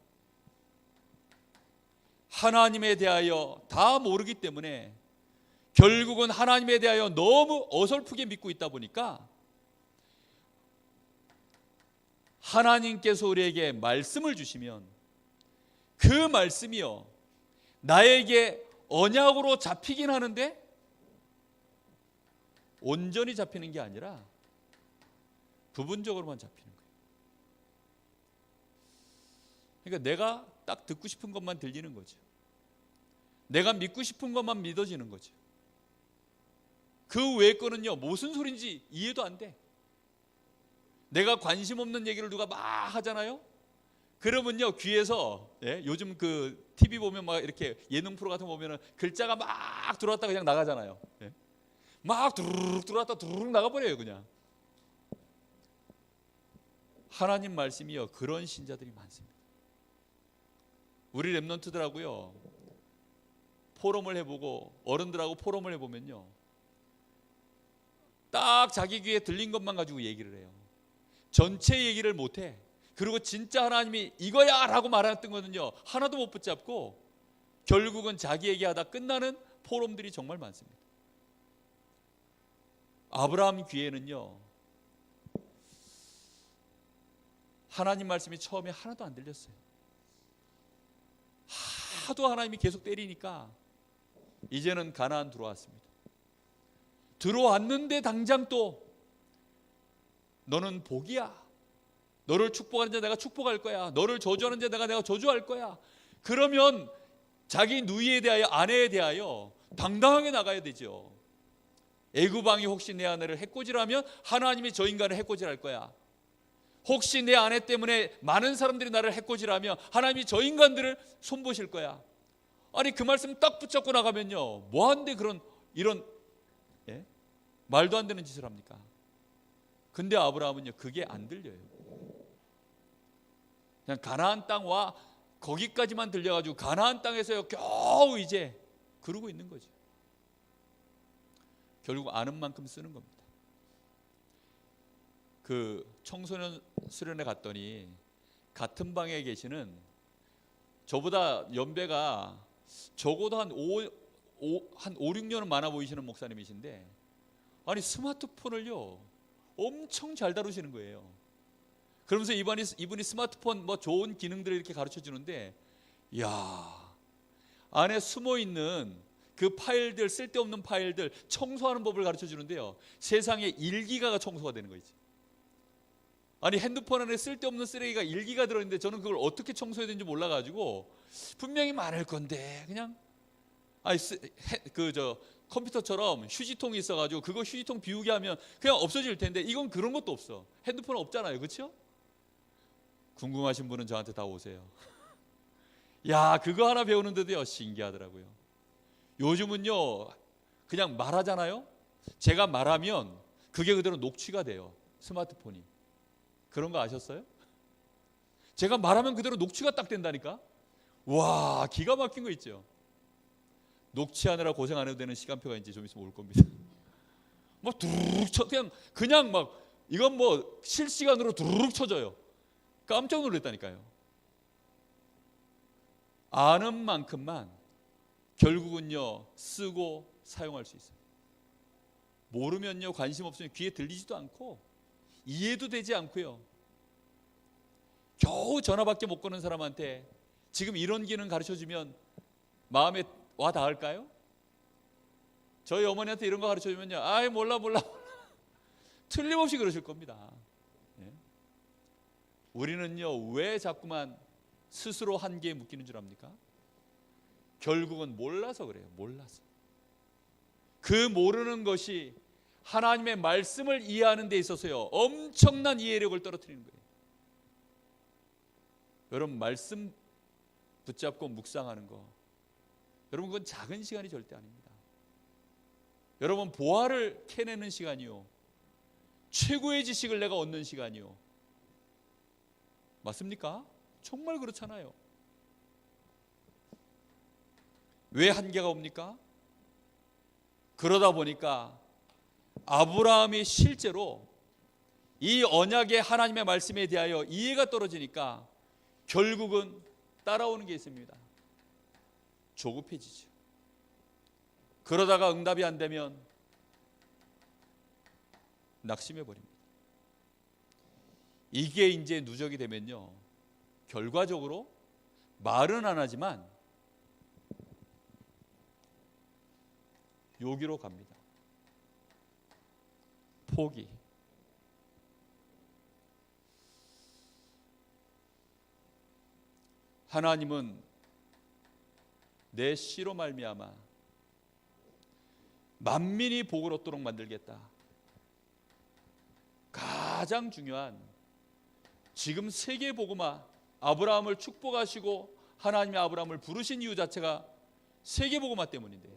하나님에 대하여 다 모르기 때문에, 결국은 하나님에 대하여 너무 어설프게 믿고 있다 보니까 하나님께서 우리에게 말씀을 주시면 그 말씀이요, 나에게 언약으로 잡히긴 하는데 온전히 잡히는 게 아니라 부분적으로만 잡히는 거예요. 그러니까 내가 딱 듣고 싶은 것만 들리는 거죠. 내가 믿고 싶은 것만 믿어지는 거죠. 그 외의 거는요, 무슨 소린지 이해도 안 돼. 내가 관심 없는 얘기를 누가 막 하잖아요. 그러면요, 귀에서 요즘 그 TV 보면 막 이렇게 예능 프로 같은 거 보면은 글자가 막 들어왔다 그냥 나가잖아요. 막 두루룩 들어왔다 두루룩 나가버려요. 그냥. 하나님 말씀이요, 그런 신자들이 많습니다. 우리 랩런트들하고요 포럼을 해보고 어른들하고 포럼을 해보면요, 딱 자기 귀에 들린 것만 가지고 얘기를 해요. 전체 얘기를 못해. 그리고 진짜 하나님이 이거야 라고 말했던 거는요, 하나도 못 붙잡고 결국은 자기 얘기하다 끝나는 포럼들이 정말 많습니다. 아브라함 귀에는요, 하나님 말씀이 처음에 하나도 안 들렸어요. 하도 하나님이 계속 때리니까 이제는 가나안 들어왔습니다. 들어왔는데 당장 또 너는 복이야, 너를 축복하는 자 내가 축복할 거야, 너를 저주하는 자 내가 저주할 거야. 그러면 자기 누이에 대하여, 아내에 대하여 당당하게 나가야 되죠. 애굽 왕이 혹시 내 아내를 해코지하면 하나님이 저 인간을 해코지할 거야. 혹시 내 아내 때문에 많은 사람들이 나를 해코지하면 하나님이 저 인간들을 손보실 거야. 아니, 그 말씀 딱 붙잡고 나가면요, 뭐한데 이런 말도 안 되는 짓을 합니까? 근데 아브라함은요, 그게 안 들려요. 그냥 가나안 땅 와, 거기까지만 들려가지고 가나안 땅에서요 겨우 이제 그러고 있는 거죠. 결국 아는 만큼 쓰는 겁니다. 그 청소년 수련회 갔더니 같은 방에 계시는 저보다 연배가 적어도 한 5, 6년은 많아 보이시는 목사님이신데, 아니 스마트폰을요 엄청 잘 다루시는 거예요. 그러면서 이분이 스마트폰 뭐 좋은 기능들을 이렇게 가르쳐 주는데, 이야, 안에 숨어 있는 그 파일들, 쓸데없는 파일들 청소하는 법을 가르쳐 주는데요, 세상에 1기가가 청소가 되는 거지. 아니, 핸드폰 안에 쓸데없는 쓰레기가 1기가 들어있는데 저는 그걸 어떻게 청소해야 되는지 몰라가지고, 분명히 많을 건데 그냥 컴퓨터처럼 휴지통이 있어가지고 그거 휴지통 비우게 하면 그냥 없어질 텐데, 이건 그런 것도 없어. 핸드폰 없잖아요, 그렇죠? 궁금하신 분은 저한테 다 오세요. 야, 그거 하나 배우는데도요 신기하더라고요. 요즘은요 그냥 말하잖아요. 제가 말하면 그게 그대로 녹취가 돼요. 스마트폰이. 그런 거 아셨어요? 제가 말하면 그대로 녹취가 딱 된다니까. 와, 기가 막힌 거 있죠. 녹취하느라 고생 안 해도 되는 시간표가 이제 좀 있으면 올 겁니다. 뭐 두루룩 쳐, 그냥 막 이건 뭐 실시간으로 두루룩 쳐져요. 깜짝 놀랐다니까요. 아는 만큼만 결국은요 쓰고 사용할 수 있어요. 모르면요 관심 없으면 귀에 들리지도 않고 이해도 되지 않고요. 겨우 전화밖에 못 거는 사람한테 지금 이런 기능 가르쳐주면 마음에 와 닿을까요? 저희 어머니한테 이런 거 가르쳐주면요, 아이 몰라 틀림없이 그러실 겁니다. 예? 우리는요 왜 자꾸만 스스로 한계에 묶이는 줄 압니까? 결국은 몰라서 그래요. 몰라서. 그 모르는 것이 하나님의 말씀을 이해하는 데 있어서요 엄청난 이해력을 떨어뜨리는 거예요. 여러분 말씀 붙잡고 묵상하는 거, 여러분 그건 작은 시간이 절대 아닙니다. 여러분 보화를 캐내는 시간이요 최고의 지식을 내가 얻는 시간이요. 맞습니까? 정말 그렇잖아요. 왜 한계가 옵니까? 그러다 보니까 아브라함이 실제로 이 언약의 하나님의 말씀에 대하여 이해가 떨어지니까 결국은 따라오는 게 있습니다. 조급해지죠. 그러다가 응답이 안 되면 낙심해 버립니다. 이게 이제 누적이 되면요 결과적으로 말은 안 하지만 요기로 갑니다. 포기. 하나님은 내 씨로 말미암아 만민이 복을 얻도록 만들겠다. 가장 중요한 지금 세계 복음화, 아브라함을 축복하시고 하나님의 아브라함을 부르신 이유 자체가 세계 복음화 때문인데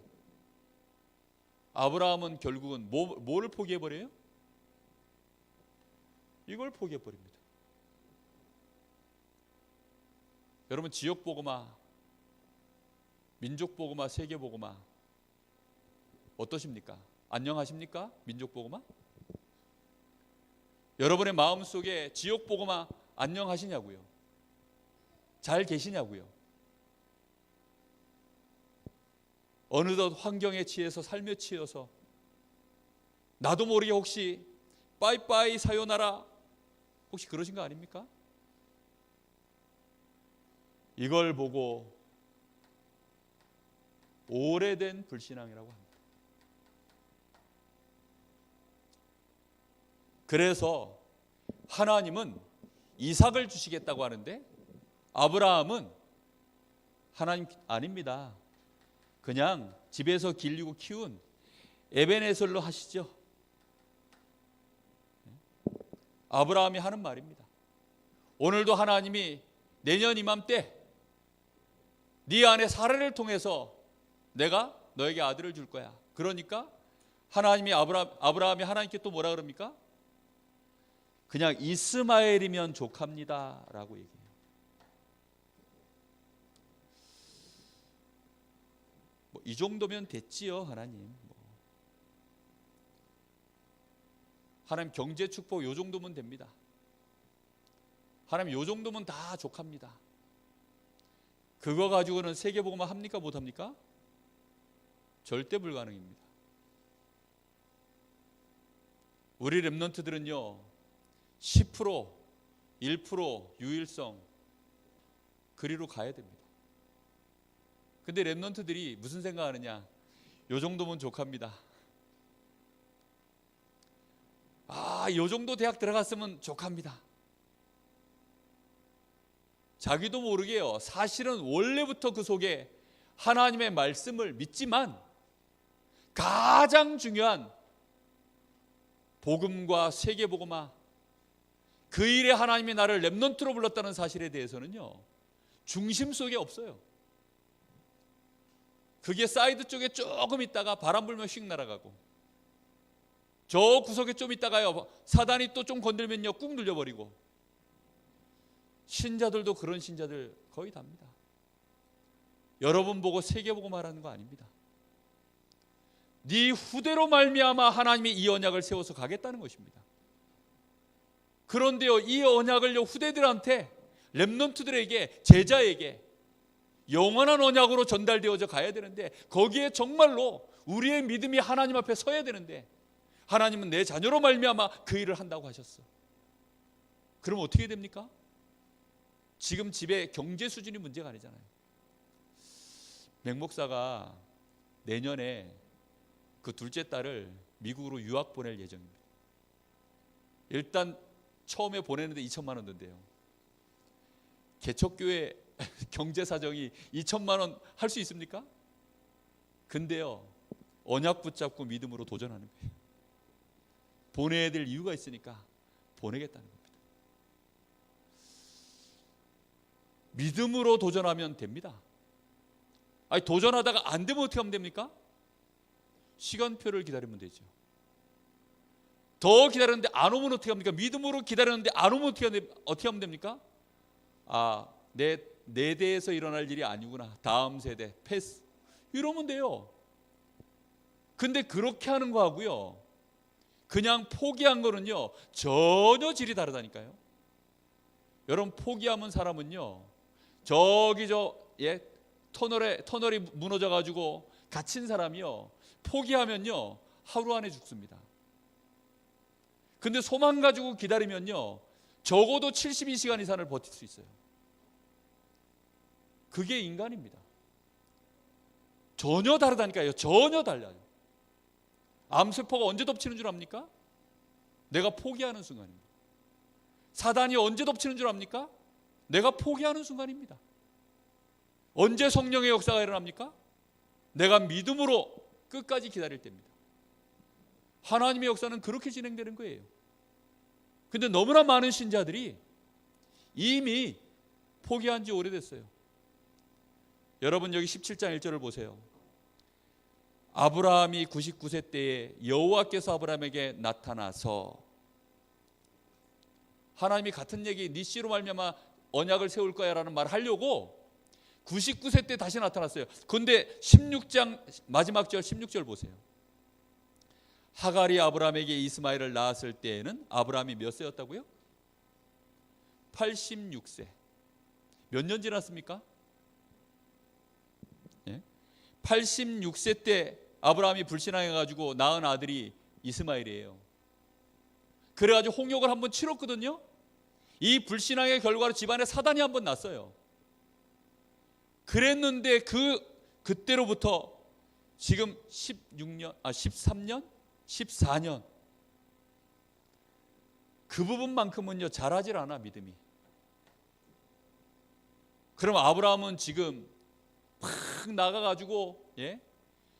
아브라함은 결국은 뭐를 포기해버려요? 이걸 포기해버립니다. 여러분 지역 복음화, 민족 복음화, 세계 복음화 어떠십니까? 안녕하십니까? 민족 복음화? 여러분의 마음속에 지역 복음화 안녕하시냐고요? 잘 계시냐고요? 어느덧 환경에 취해서 삶에 취해서 나도 모르게 혹시 빠이빠이 사요나라 혹시 그러신 거 아닙니까? 이걸 보고 오래된 불신앙이라고 합니다. 그래서 하나님은 이삭을 주시겠다고 하는데 아브라함은 하나님 아닙니다. 그냥 집에서 길리고 키운 에벤에셀로 하시죠. 아브라함이 하는 말입니다. 오늘도 하나님이 내년 이맘때 네 안에 사라를 통해서 내가 너에게 아들을 줄 거야. 그러니까 하나님이 아브라함이 하나님께 또 뭐라 그럽니까? 그냥 이스마엘이면 족합니다 라고 얘기해요. 뭐 이 정도면 됐지요 하나님. 하나님 경제 축복 요 정도면 됩니다. 하나님 요 정도면 다 족합니다. 그거 가지고는 세계복음화 합니까 못합니까? 절대 불가능입니다. 우리 렘넌트들은요 10%, 1% 유일성 그리로 가야 됩니다. 근데 렘넌트들이 무슨 생각하느냐? 요 정도면 족합니다. 요 정도 대학 들어갔으면 족합니다. 자기도 모르게요. 사실은 원래부터 그 속에 하나님의 말씀을 믿지만 가장 중요한 복음과 세계복음화 그 일에 하나님이 나를 렘넌트로 불렀다는 사실에 대해서는요 중심 속에 없어요. 그게 사이드 쪽에 조금 있다가 바람 불면 휙 날아가고, 저 구석에 좀 있다가요 사단이 또 좀 건들면요 꾹 눌려버리고. 신자들도 그런 신자들 거의 답니다. 여러분 보고 세계 보고 말하는 거 아닙니다. 네 후대로 말미암아 하나님이 이 언약을 세워서 가겠다는 것입니다. 그런데요, 이 언약을요 후대들한테, 렘넌트들에게, 제자에게 영원한 언약으로 전달되어져 가야 되는데, 거기에 정말로 우리의 믿음이 하나님 앞에 서야 되는데, 하나님은 내 자녀로 말미암아 그 일을 한다고 하셨어. 그럼 어떻게 됩니까? 지금 집에 경제 수준이 문제가 아니잖아요. 맹 목사가 내년에 그 둘째 딸을 미국으로 유학 보낼 예정입니다. 일단 처음에 보내는데 2천만 원 든대요. 개척교회 경제 사정이 2천만 원 할 수 있습니까? 근데요, 언약 붙잡고 믿음으로 도전하는 거예요. 보내야 될 이유가 있으니까 보내겠다는 겁니다. 믿음으로 도전하면 됩니다. 아니, 도전하다가 안 되면 어떻게 하면 됩니까? 시간표를 기다리면 되죠. 더 기다렸는데 안 오면 어떻게 합니까? 믿음으로 기다렸는데 안 오면 어떻게 하면 됩니까? 아, 내 대에서 일어날 일이 아니구나, 다음 세대 패스, 이러면 돼요. 근데 그렇게 하는 거하고요 그냥 포기한 거는요 전혀 질이 다르다니까요. 여러분, 포기하면 사람은요 저기 터널이 무너져 가지고 갇힌 사람이요 포기하면요 하루 안에 죽습니다. 근데 소망 가지고 기다리면요 적어도 72시간 이상을 버틸 수 있어요. 그게 인간입니다. 전혀 다르다니까요. 전혀 달라요. 암세포가 언제 덮치는 줄 압니까? 내가 포기하는 순간입니다. 사단이 언제 덮치는 줄 압니까? 내가 포기하는 순간입니다. 언제 성령의 역사가 일어납니까? 내가 믿음으로 끝까지 기다릴 때입니다. 하나님의 역사는 그렇게 진행되는 거예요. 근데 너무나 많은 신자들이 이미 포기한 지 오래됐어요. 여러분, 여기 17장 1절을 보세요. 아브라함이 99세 때에 여호와께서 아브라함에게 나타나서, 하나님이 같은 얘기, 네 씨로 말미암아 언약을 세울 거야 라는 말을 하려고 99세 때 다시 나타났어요. 그런데 16장 마지막 절 16절 보세요. 하갈이 아브라함에게 이스마엘을 낳았을 때에는 아브라함이 몇 세였다고요? 86세. 몇 년 지났습니까? 86세 때 아브라함이 불신앙해가지고 낳은 아들이 이스마엘이에요. 그래가지고 홍역을 한번 치렀거든요. 이 불신앙의 결과로 집안에 사단이 한번 났어요. 그랬는데 그때로부터 지금 13년? 14년 그 부분만큼은요 잘하질 않아, 믿음이. 그럼 아브라함은 지금 막 나가가지고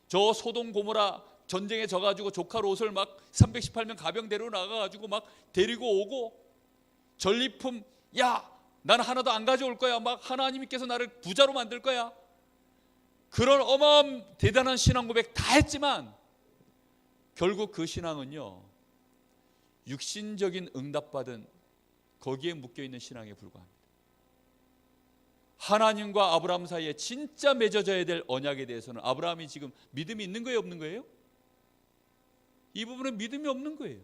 저 소돔 고모라 전쟁에 져가지고 조카 롯을 막 318명 가병 데리고 나가가지고 막 데리고 오고, 전리품, 야 나는 하나도 안 가져올 거야, 막 하나님께서 나를 부자로 만들 거야, 그런 어마어마한 대단한 신앙 고백 다 했지만 결국 그 신앙은요 육신적인 응답받은 거기에 묶여있는 신앙에 불과합니다. 하나님과 아브라함 사이에 진짜 맺어져야 될 언약에 대해서는 아브라함이 지금 믿음이 있는 거예요, 없는 거예요? 이 부분은 믿음이 없는 거예요.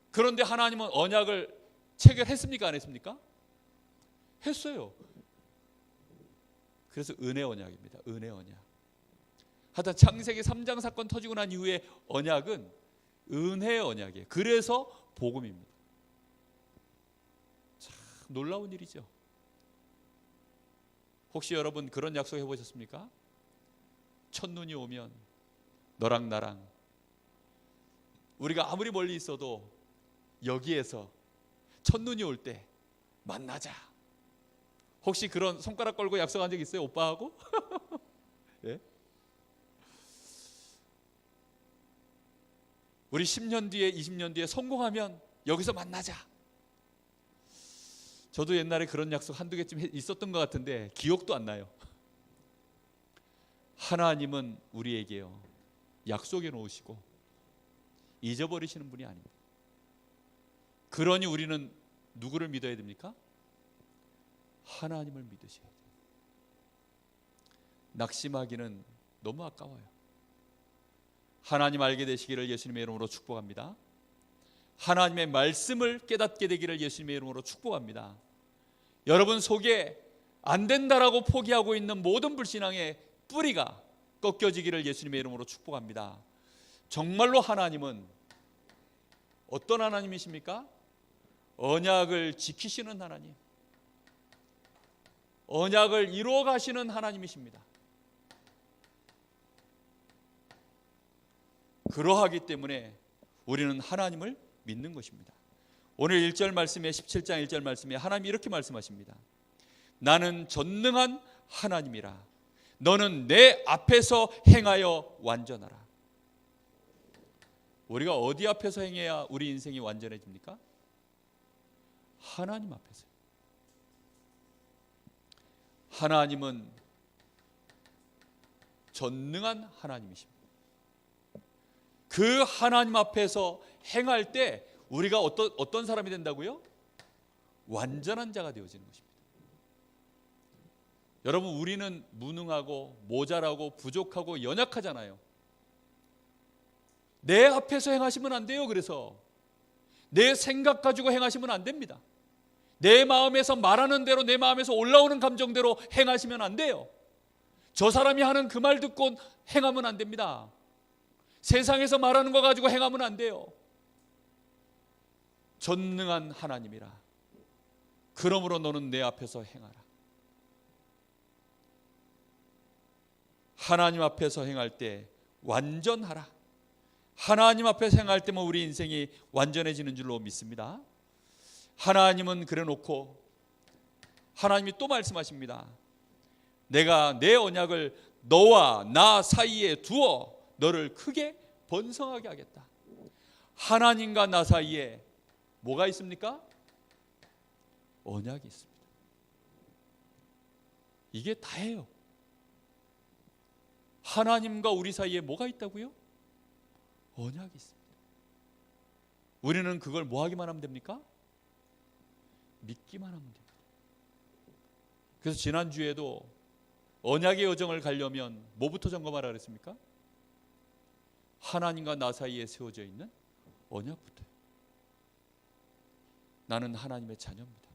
그런데 하나님은 언약을 체결했습니까, 안 했습니까? 했어요. 그래서 은혜 언약입니다. 은혜 언약. 하여튼 창세기 3장 사건 터지고 난 이후에 언약은 은혜 언약이에요. 그래서 복음입니다. 참 놀라운 일이죠. 혹시 여러분 그런 약속 해보셨습니까? 첫눈이 오면 너랑 나랑, 우리가 아무리 멀리 있어도 여기에서 첫눈이 올 때 만나자. 혹시 그런 손가락 걸고 약속한 적 있어요, 오빠하고? 예? 우리 10년 뒤에 20년 뒤에 성공하면 여기서 만나자. 저도 옛날에 그런 약속 한두 개쯤 있었던 것 같은데 기억도 안 나요. 하나님은 우리에게요, 약속해 놓으시고 잊어버리시는 분이 아닙니다. 그러니 우리는 누구를 믿어야 됩니까? 하나님을 믿으셔야 돼요. 낙심하기는 너무 아까워요. 하나님 알게 되시기를 예수님의 이름으로 축복합니다. 하나님의 말씀을 깨닫게 되기를 예수님의 이름으로 축복합니다. 여러분 속에 안 된다라고 포기하고 있는 모든 불신앙의 뿌리가 꺾여지기를 예수님의 이름으로 축복합니다. 정말로 하나님은 어떤 하나님이십니까? 언약을 지키시는 하나님, 언약을 이루어 가시는 하나님이십니다. 그러하기 때문에 우리는 하나님을 믿는 것입니다. 오늘 1절 말씀에 17장 1절 말씀에 하나님이 이렇게 말씀하십니다. 나는 전능한 하나님이라. 너는 내 앞에서 행하여 완전하라. 우리가 어디 앞에서 행해야 우리 인생이 완전해집니까? 하나님 앞에서. 하나님은 전능한 하나님이십니다. 그 하나님 앞에서 행할 때 우리가 어떤 사람이 된다고요? 완전한 자가 되어지는 것입니다. 여러분, 우리는 무능하고 모자라고 부족하고 연약하잖아요. 내 앞에서 행하시면 안 돼요. 그래서 내 생각 가지고 행하시면 안 됩니다. 내 마음에서 말하는 대로, 내 마음에서 올라오는 감정대로 행하시면 안 돼요. 저 사람이 하는 그 말 듣고 행하면 안 됩니다. 세상에서 말하는 거 가지고 행하면 안 돼요. 전능한 하나님이라. 그러므로 너는 내 앞에서 행하라. 하나님 앞에서 행할 때 완전하라. 하나님 앞에서 행할 때면 우리 인생이 완전해지는 줄로 믿습니다. 하나님은 그래놓고 하나님이 또 말씀하십니다. 내가 내 언약을 너와 나 사이에 두어 너를 크게 번성하게 하겠다. 하나님과 나 사이에 뭐가 있습니까? 언약이 있습니다. 이게 다예요. 하나님과 우리 사이에 뭐가 있다고요? 언약이 있습니다. 우리는 그걸 뭐 하기만 하면 됩니까? 믿기만 하면 됩니다. 그래서 지난주에도 언약의 여정을 가려면 뭐부터 점검하라 그랬습니까? 하나님과 나 사이에 세워져 있는 언약부터요. 나는 하나님의 자녀입니다.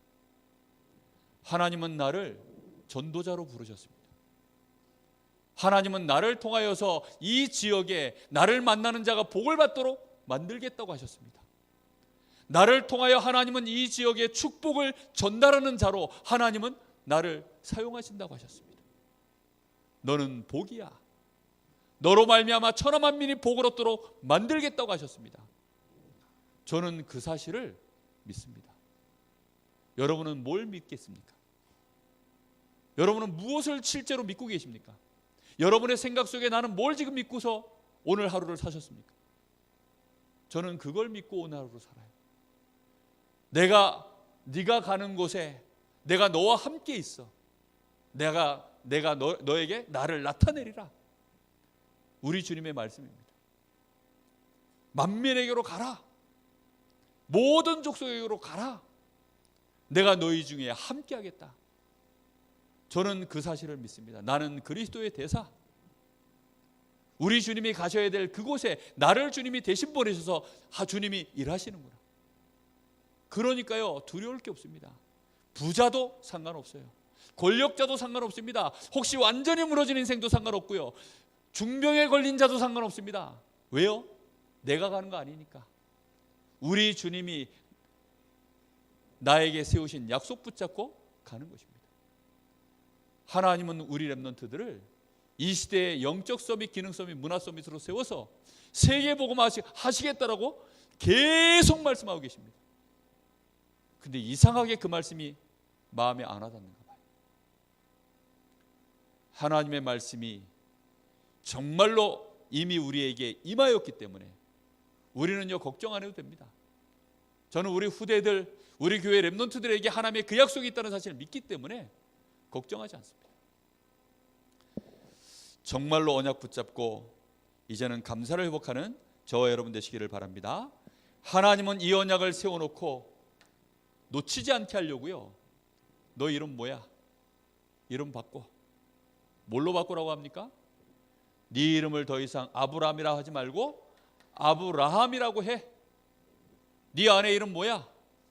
하나님은 나를 전도자로 부르셨습니다. 하나님은 나를 통하여서 이 지역에 나를 만나는 자가 복을 받도록 만들겠다고 하셨습니다. 나를 통하여 하나님은 이 지역에 축복을 전달하는 자로 하나님은 나를 사용하신다고 하셨습니다. 너는 복이야. 너로 말미암아 천하 만민이 복을 얻도록 만들겠다고 하셨습니다. 저는 그 사실을 믿습니다. 여러분은 뭘 믿겠습니까? 여러분은 무엇을 실제로 믿고 계십니까? 여러분의 생각 속에 나는 뭘 지금 믿고서 오늘 하루를 사셨습니까? 저는 그걸 믿고 오늘 하루를 살아요. 네가 가는 곳에 내가 너와 함께 있어. 내가 너에게 나를 나타내리라. 우리 주님의 말씀입니다. 만민에게로 가라. 모든 족속에게로 가라. 내가 너희 중에 함께 하겠다. 저는 그 사실을 믿습니다. 나는 그리스도의 대사. 우리 주님이 가셔야 될 그곳에 나를 주님이 대신 보내셔서 주님이 일하시는구나. 그러니까요, 두려울 게 없습니다. 부자도 상관없어요. 권력자도 상관없습니다. 혹시 완전히 무너진 인생도 상관없고요. 중병에 걸린 자도 상관없습니다. 왜요? 내가 가는 거 아니니까. 우리 주님이 나에게 세우신 약속 붙잡고 가는 것입니다. 하나님은 우리 렘넌트들을 이 시대의 영적 서밋, 기능 서밋, 문화 서밋으로 세워서 세계 복음 하시겠다라고 계속 말씀하고 계십니다. 근데 이상하게 그 말씀이 마음에 안 와닿는가 봐요. 하나님의 말씀이 정말로 이미 우리에게 임하였기 때문에 우리는요, 걱정 안 해도 됩니다. 저는 우리 후대들, 우리 교회 렘넌트들에게 하나님의 그 약속이 있다는 사실을 믿기 때문에 걱정하지 않습니다. 정말로 언약 붙잡고 이제는 감사를 회복하는 저와 여러분 되시기를 바랍니다. 하나님은 이 언약을 세워놓고 놓치지 않게 하려고요. 너 이름 뭐야? 이름 바꿔. 뭘로 바꾸라고 합니까? 네 이름을 더 이상 아브라함이라 하지 말고 아브라함이라고 해. 네 아내 이름 뭐야?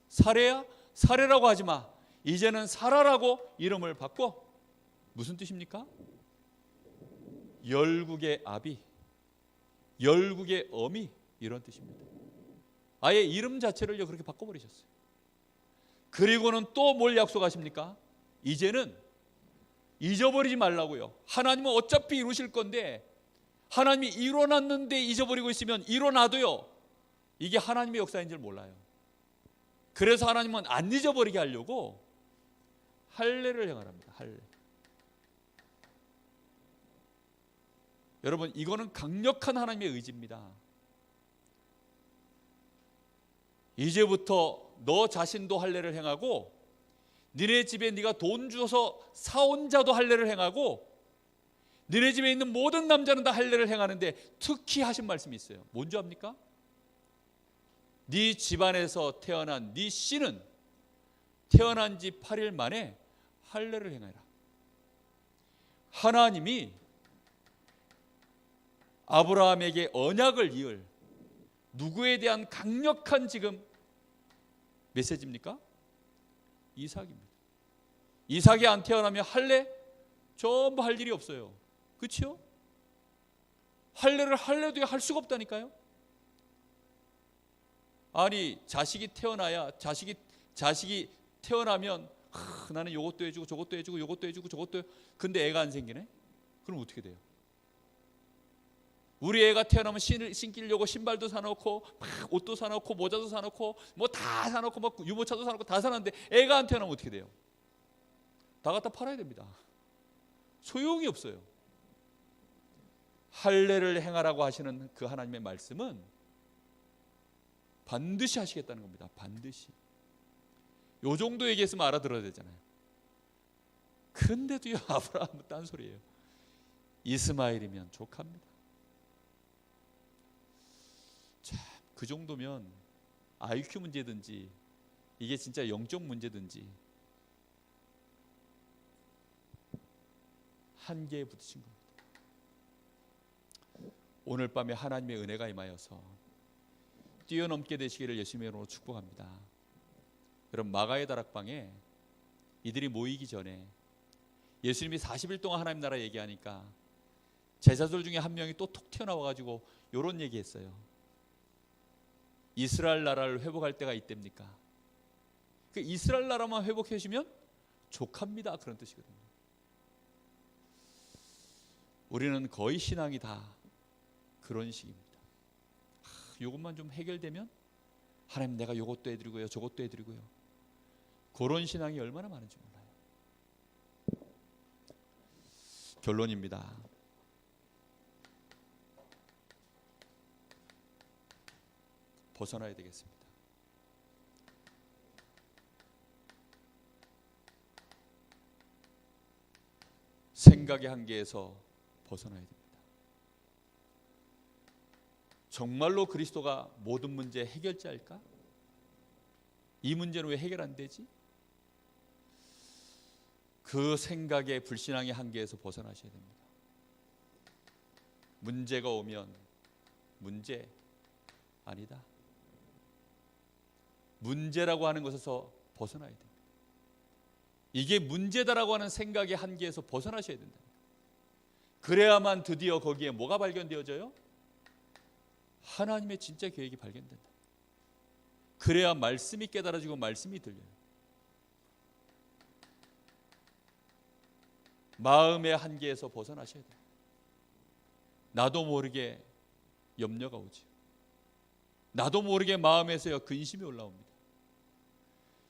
사레야? 사레라고 하지 마. 이제는 사라라고 이름을 바꿔. 무슨 뜻입니까? 열국의 아비, 열국의 어미, 이런 뜻입니다. 아예 이름 자체를요 그렇게 바꿔버리셨어요. 그리고는 또 뭘 약속하십니까? 이제는 잊어버리지 말라고요. 하나님은 어차피 이루실 건데, 하나님이 이뤄놨는데 잊어버리고 있으면 이뤄놔도요 이게 하나님의 역사인 줄 몰라요. 그래서 하나님은 안 잊어버리게 하려고 할례를 행하랍니다. 할례. 여러분, 이거는 강력한 하나님의 의지입니다. 이제부터 너 자신도 할례를 행하고, 너네 집에 네가 돈 주어서 사온 자도 할례를 행하고, 너네 집에 있는 모든 남자는 다 할례를 행하는데 특히 하신 말씀이 있어요. 뭔지 압니까? 네 집안에서 태어난 네 씨는 태어난 지 8일 만에 할례를 행하라. 하나님이 아브라함에게 언약을 이을 누구에 대한 강력한 지금 메시지입니까? 이삭입니다. 이삭이 안 태어나면 할례 전부 할 일이 없어요. 그렇죠? 할례를 할래도 할 수가 없다니까요. 아니, 자식이 태어나야 자식이 태어나면 나는 요것도 해주고 저것도 해주고 요것도 해주고 저것도, 근데 애가 안 생기네? 그럼 어떻게 돼요? 우리 애가 태어나면 신기려고 신발도 사놓고 옷도 사놓고 모자도 사놓고 뭐 다 사놓고 막 유모차도 사놓고 다 사놨는데 애가 안 태어나면 어떻게 돼요? 다 갖다 팔아야 됩니다. 소용이 없어요. 할례를 행하라고 하시는 그 하나님의 말씀은 반드시 하시겠다는 겁니다. 반드시. 요 정도 얘기했으면 알아들어야 되잖아요. 그런데도요 아브라함은 딴소리예요. 이스마엘이면 족합니다. 참, 그 정도면 IQ 문제든지 이게 진짜 영적 문제든지 한계에 부딪힌 겁니다. 오늘 밤에 하나님의 은혜가 임하여서 뛰어넘게 되시기를 예수님의 이름으로 축복합니다. 여러분, 마가의 다락방에 이들이 모이기 전에 예수님이 40일 동안 하나님 나라 얘기하니까 제자들 중에 한 명이 또 톡 튀어나와가지고 이런 얘기했어요. 이스라엘 나라를 회복할 때가 이때입니까? 그 이스라엘 나라만 회복해 주시면 족합니다, 그런 뜻이거든요. 우리는 거의 신앙이 다 그런 식입니다. 이것만 좀 해결되면 하나님 내가 이것도 해드리고요 저것도 해드리고요, 그런 신앙이 얼마나 많은지 몰라요. 결론입니다. 벗어나야 되겠습니다. 생각의 한계에서 벗어나야 됩니다. 정말로 그리스도가 모든 문제 해결자일까? 이 문제는 왜 해결 안 되지? 그 생각의 불신앙의 한계에서 벗어나셔야 됩니다. 문제가 오면 문제 아니다, 문제라고 하는 것에서 벗어나야 됩니다. 이게 문제다라고 하는 생각의 한계에서 벗어나셔야 된다. 그래야만 드디어 거기에 뭐가 발견되어져요? 하나님의 진짜 계획이 발견된다. 그래야 말씀이 깨달아지고 말씀이 들려요. 마음의 한계에서 벗어나셔야 돼요. 나도 모르게 염려가 오죠. 나도 모르게 마음에서요 근심이 올라옵니다.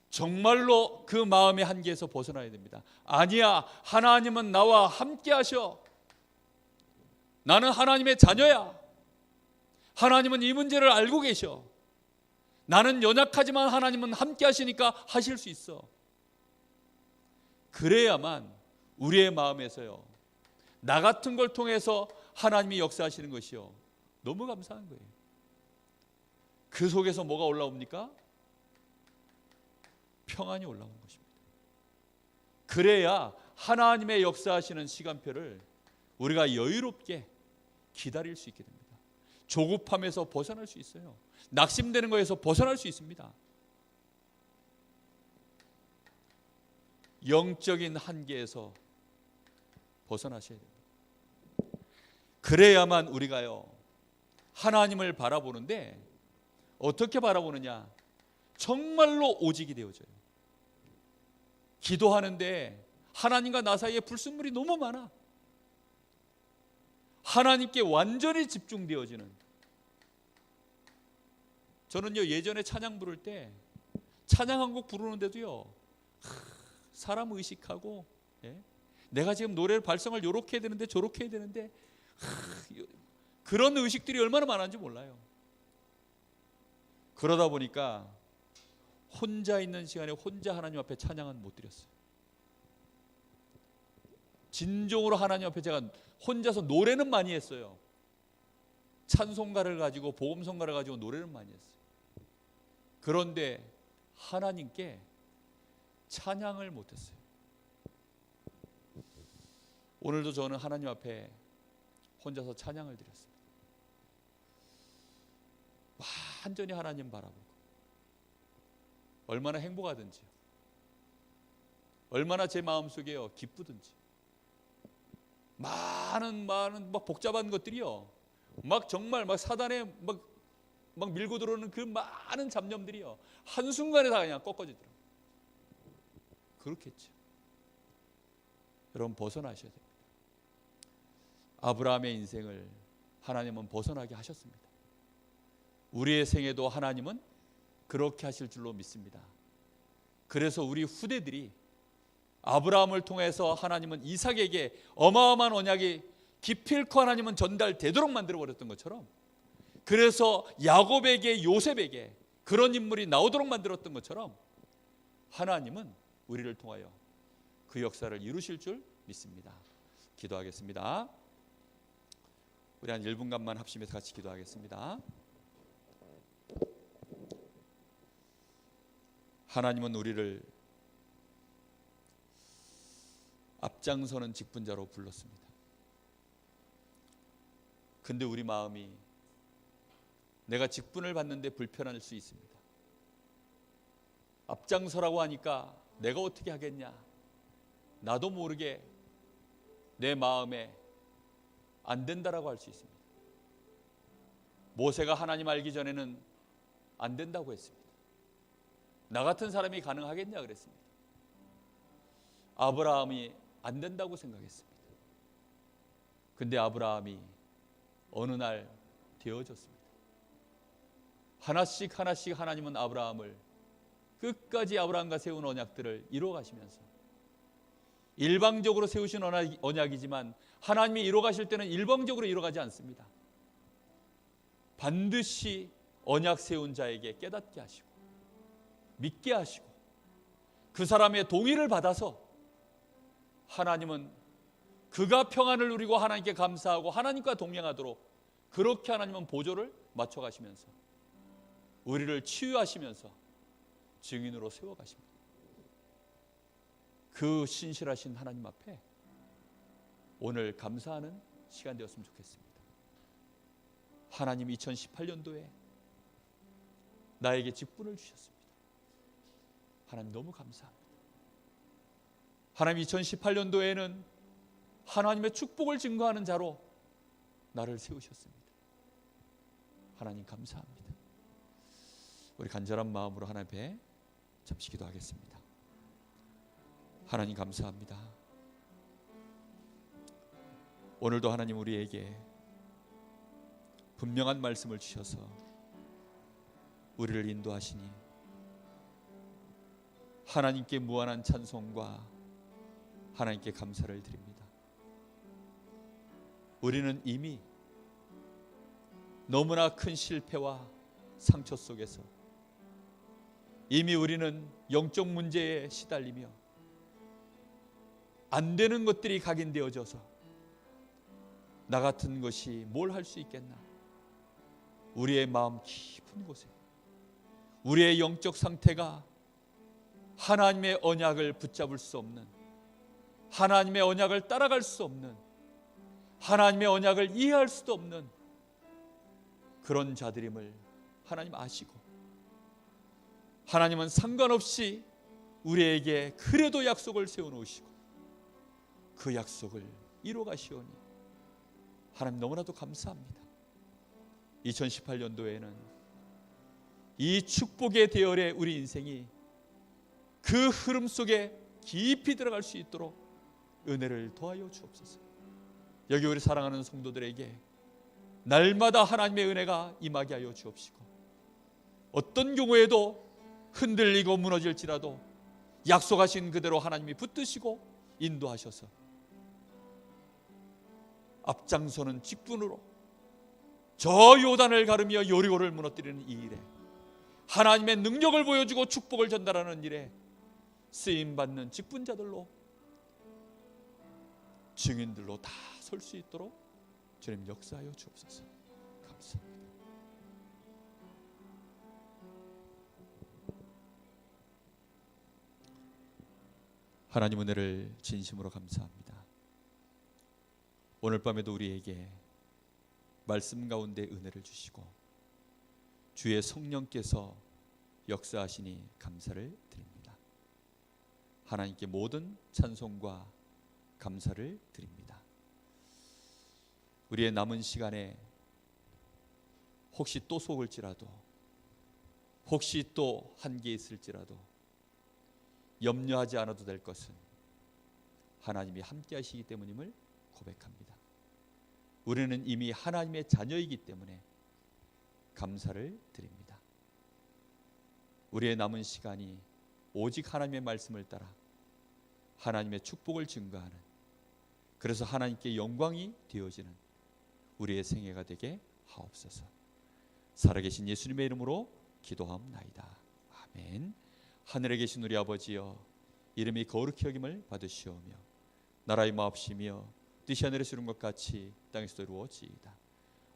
정말로 그 마음의 한계에서 벗어나야 됩니다. 아니야, 하나님은 나와 함께 하셔. 나는 하나님의 자녀야. 하나님은 이 문제를 알고 계셔. 나는 연약하지만 하나님은 함께 하시니까 하실 수 있어. 그래야만 우리의 마음에서요, 나 같은 걸 통해서 하나님이 역사하시는 것이요, 너무 감사한 거예요. 그 속에서 뭐가 올라옵니까? 평안이 올라오는 것입니다. 그래야 하나님의 역사하시는 시간표를 우리가 여유롭게 기다릴 수 있게 됩니다. 조급함에서 벗어날 수 있어요. 낙심되는 것에서 벗어날 수 있습니다. 영적인 한계에서 벗어나셔야 됩니다. 그래야만 우리가요, 하나님을 바라보는데 어떻게 바라보느냐? 정말로 오직이 되어져요. 기도하는데 하나님과 나 사이에 불순물이 너무 많아. 하나님께 완전히 집중되어지는. 저는요, 예전에 찬양 부를 때 찬양 한 곡 부르는데도요, 사람 의식하고, 내가 지금 노래를 발성을 요렇게 해야 되는데 저렇게 해야 되는데, 그런 의식들이 얼마나 많은지 몰라요. 그러다 보니까 혼자 있는 시간에 혼자 하나님 앞에 찬양은 못 드렸어요. 진정으로 하나님 앞에 제가 혼자서 노래는 많이 했어요. 찬송가를 가지고, 복음성가를 가지고 노래는 많이 했어요. 그런데 하나님께 찬양을 못했어요. 오늘도 저는 하나님 앞에 혼자서 찬양을 드렸습니다. 완전히 하나님 바라보고, 얼마나 행복하든지요, 얼마나 제 마음속에요 기쁘든지, 많은 막 복잡한 것들이요, 막 정말 막 사단에 막 밀고 들어오는 그 많은 잡념들이요, 한순간에 다 그냥 꺾어지더라고요. 그렇겠죠. 여러분, 벗어나셔야 됩니다. 아브라함의 인생을 하나님은 벗어나게 하셨습니다. 우리의 생애도 하나님은 그렇게 하실 줄로 믿습니다. 그래서 우리 후대들이 아브라함을 통해서 하나님은 이삭에게 어마어마한 언약이 기필코 하나님은 전달되도록 만들어버렸던 것처럼, 그래서 야곱에게, 요셉에게 그런 인물이 나오도록 만들었던 것처럼, 하나님은 우리를 통하여 그 역사를 이루실 줄 믿습니다. 기도하겠습니다. 우리 한 1분간만 합심해서 같이 기도하겠습니다. 하나님은 우리를 앞장서는 직분자로 불렀습니다. 근데 우리 마음이 내가 직분을 받는데 불편할 수 있습니다. 앞장서라고 하니까 내가 어떻게 하겠냐, 나도 모르게 내 마음에 안 된다라고 할 수 있습니다. 모세가 하나님 알기 전에는 안 된다고 했습니다. 나 같은 사람이 가능하겠냐 그랬습니다. 아브라함이 안 된다고 생각했습니다. 근데 아브라함이 어느 날 되어졌습니다. 하나씩 하나씩 하나님은 아브라함을 끝까지 아브라함과 세운 언약들을 이루어 가시면서, 일방적으로 세우신 언약이지만 하나님이 이루어 가실 때는 일방적으로 이루어 가지 않습니다. 반드시 언약 세운 자에게 깨닫게 하시고 믿게 하시고 그 사람의 동의를 받아서 하나님은 그가 평안을 누리고 하나님께 감사하고 하나님과 동행하도록 그렇게 하나님은 보조를 맞춰 가시면서 우리를 치유하시면서 증인으로 세워 가십니다. 그 신실하신 하나님 앞에 오늘 감사하는 시간 되었으면 좋겠습니다. 하나님 2018년도에 나에게 직분을 주셨습니다. 하나님 너무 감사합니다. 하나님 2018년도에는 하나님의 축복을 증거하는 자로 나를 세우셨습니다. 하나님 감사합니다. 우리 간절한 마음으로 하나님 앞에 잠시 기도하겠습니다. 하나님 감사합니다. 오늘도 하나님 우리에게 분명한 말씀을 주셔서 우리를 인도하시니 하나님께 무한한 찬송과 하나님께 감사를 드립니다. 우리는 이미 너무나 큰 실패와 상처 속에서 이미 우리는 영적 문제에 시달리며 안 되는 것들이 각인되어져서 나 같은 것이 뭘 할 수 있겠나. 우리의 마음 깊은 곳에 우리의 영적 상태가 하나님의 언약을 붙잡을 수 없는, 하나님의 언약을 따라갈 수 없는, 하나님의 언약을 이해할 수도 없는 그런 자들임을 하나님 아시고, 하나님은 상관없이 우리에게 그래도 약속을 세워놓으시고 그 약속을 이루어가시오니 하나님 너무나도 감사합니다. 2018년도에는 이 축복의 대열에 우리 인생이 그 흐름 속에 깊이 들어갈 수 있도록 은혜를 더하여 주옵소서. 여기 우리 사랑하는 성도들에게 날마다 하나님의 은혜가 임하게 하여 주옵시고, 어떤 경우에도 흔들리고 무너질지라도 약속하신 그대로 하나님이 붙드시고 인도하셔서 앞장서는 직분으로 저 요단을 가르며 여리고를 무너뜨리는 이 일에, 하나님의 능력을 보여주고 축복을 전달하는 일에 쓰임받는 직분자들로, 증인들로 다 설 수 있도록 주님 역사하여 주옵소서. 감사합니다. 하나님 은혜를 진심으로 감사합니다. 오늘 밤에도 우리에게 말씀 가운데 은혜를 주시고 주의 성령께서 역사하시니 감사를 드립니다. 하나님께 모든 찬송과 감사를 드립니다. 우리의 남은 시간에 혹시 또 속을지라도, 혹시 또 한계 있을지라도 염려하지 않아도 될 것은 하나님이 함께 하시기 때문임을 고백합니다. 우리는 이미 하나님의 자녀이기 때문에 감사를 드립니다. 우리의 남은 시간이 오직 하나님의 말씀을 따라 하나님의 축복을 증거하는, 그래서 하나님께 영광이 되어지는 우리의 생애가 되게 하옵소서. 살아계신 예수님의 이름으로 기도하옵나이다. 아멘. 하늘에 계신 우리 아버지여, 이름이 거룩히 여김을 받으시오며 나라의 마옵시며 뜻이 하늘에서 이룬 것 같이 땅에서도 이루어지이다.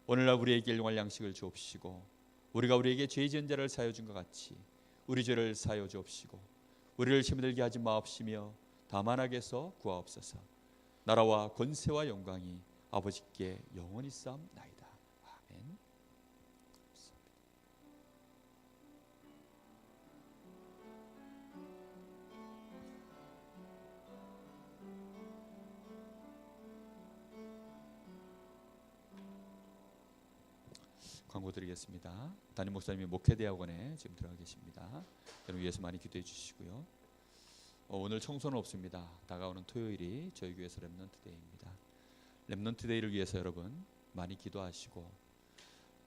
오늘날 우리에게 일용할 양식을 주옵시고, 우리가 우리에게 죄 지은 자를 사하여 준 것 같이 우리 죄를 사하여 주옵시고, 우리를 시험에 들게 하지 마옵시며 다만 악에서 구하옵소서. 나라와 권세와 영광이 아버지께 영원히 쌓옵나이다. 아멘. 광고 드리겠습니다. 담임 목사님이 목회대학원에 지금 들어가 계십니다. 여러분 위해서 많이 기도해 주시고요. 오늘 청소는 없습니다. 다가오는 토요일이 저희 교회에서 렘넌트데이입니다. 렘넌트데이를 위해서 여러분 많이 기도하시고,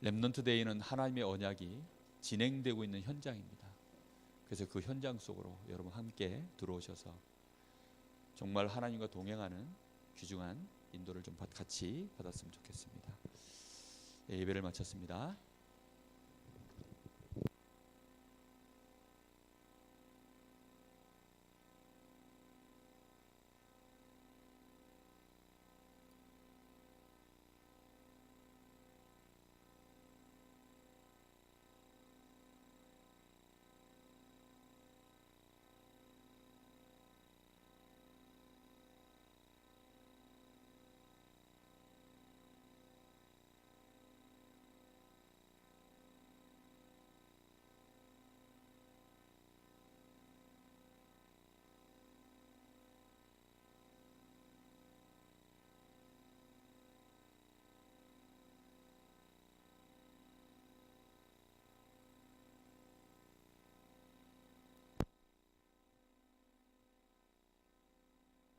렘넌트데이는 하나님의 언약이 진행되고 있는 현장입니다. 그래서 그 현장 속으로 여러분 함께 들어오셔서 정말 하나님과 동행하는 귀중한 인도를 좀 같이 받았으면 좋겠습니다. 예배를 마쳤습니다.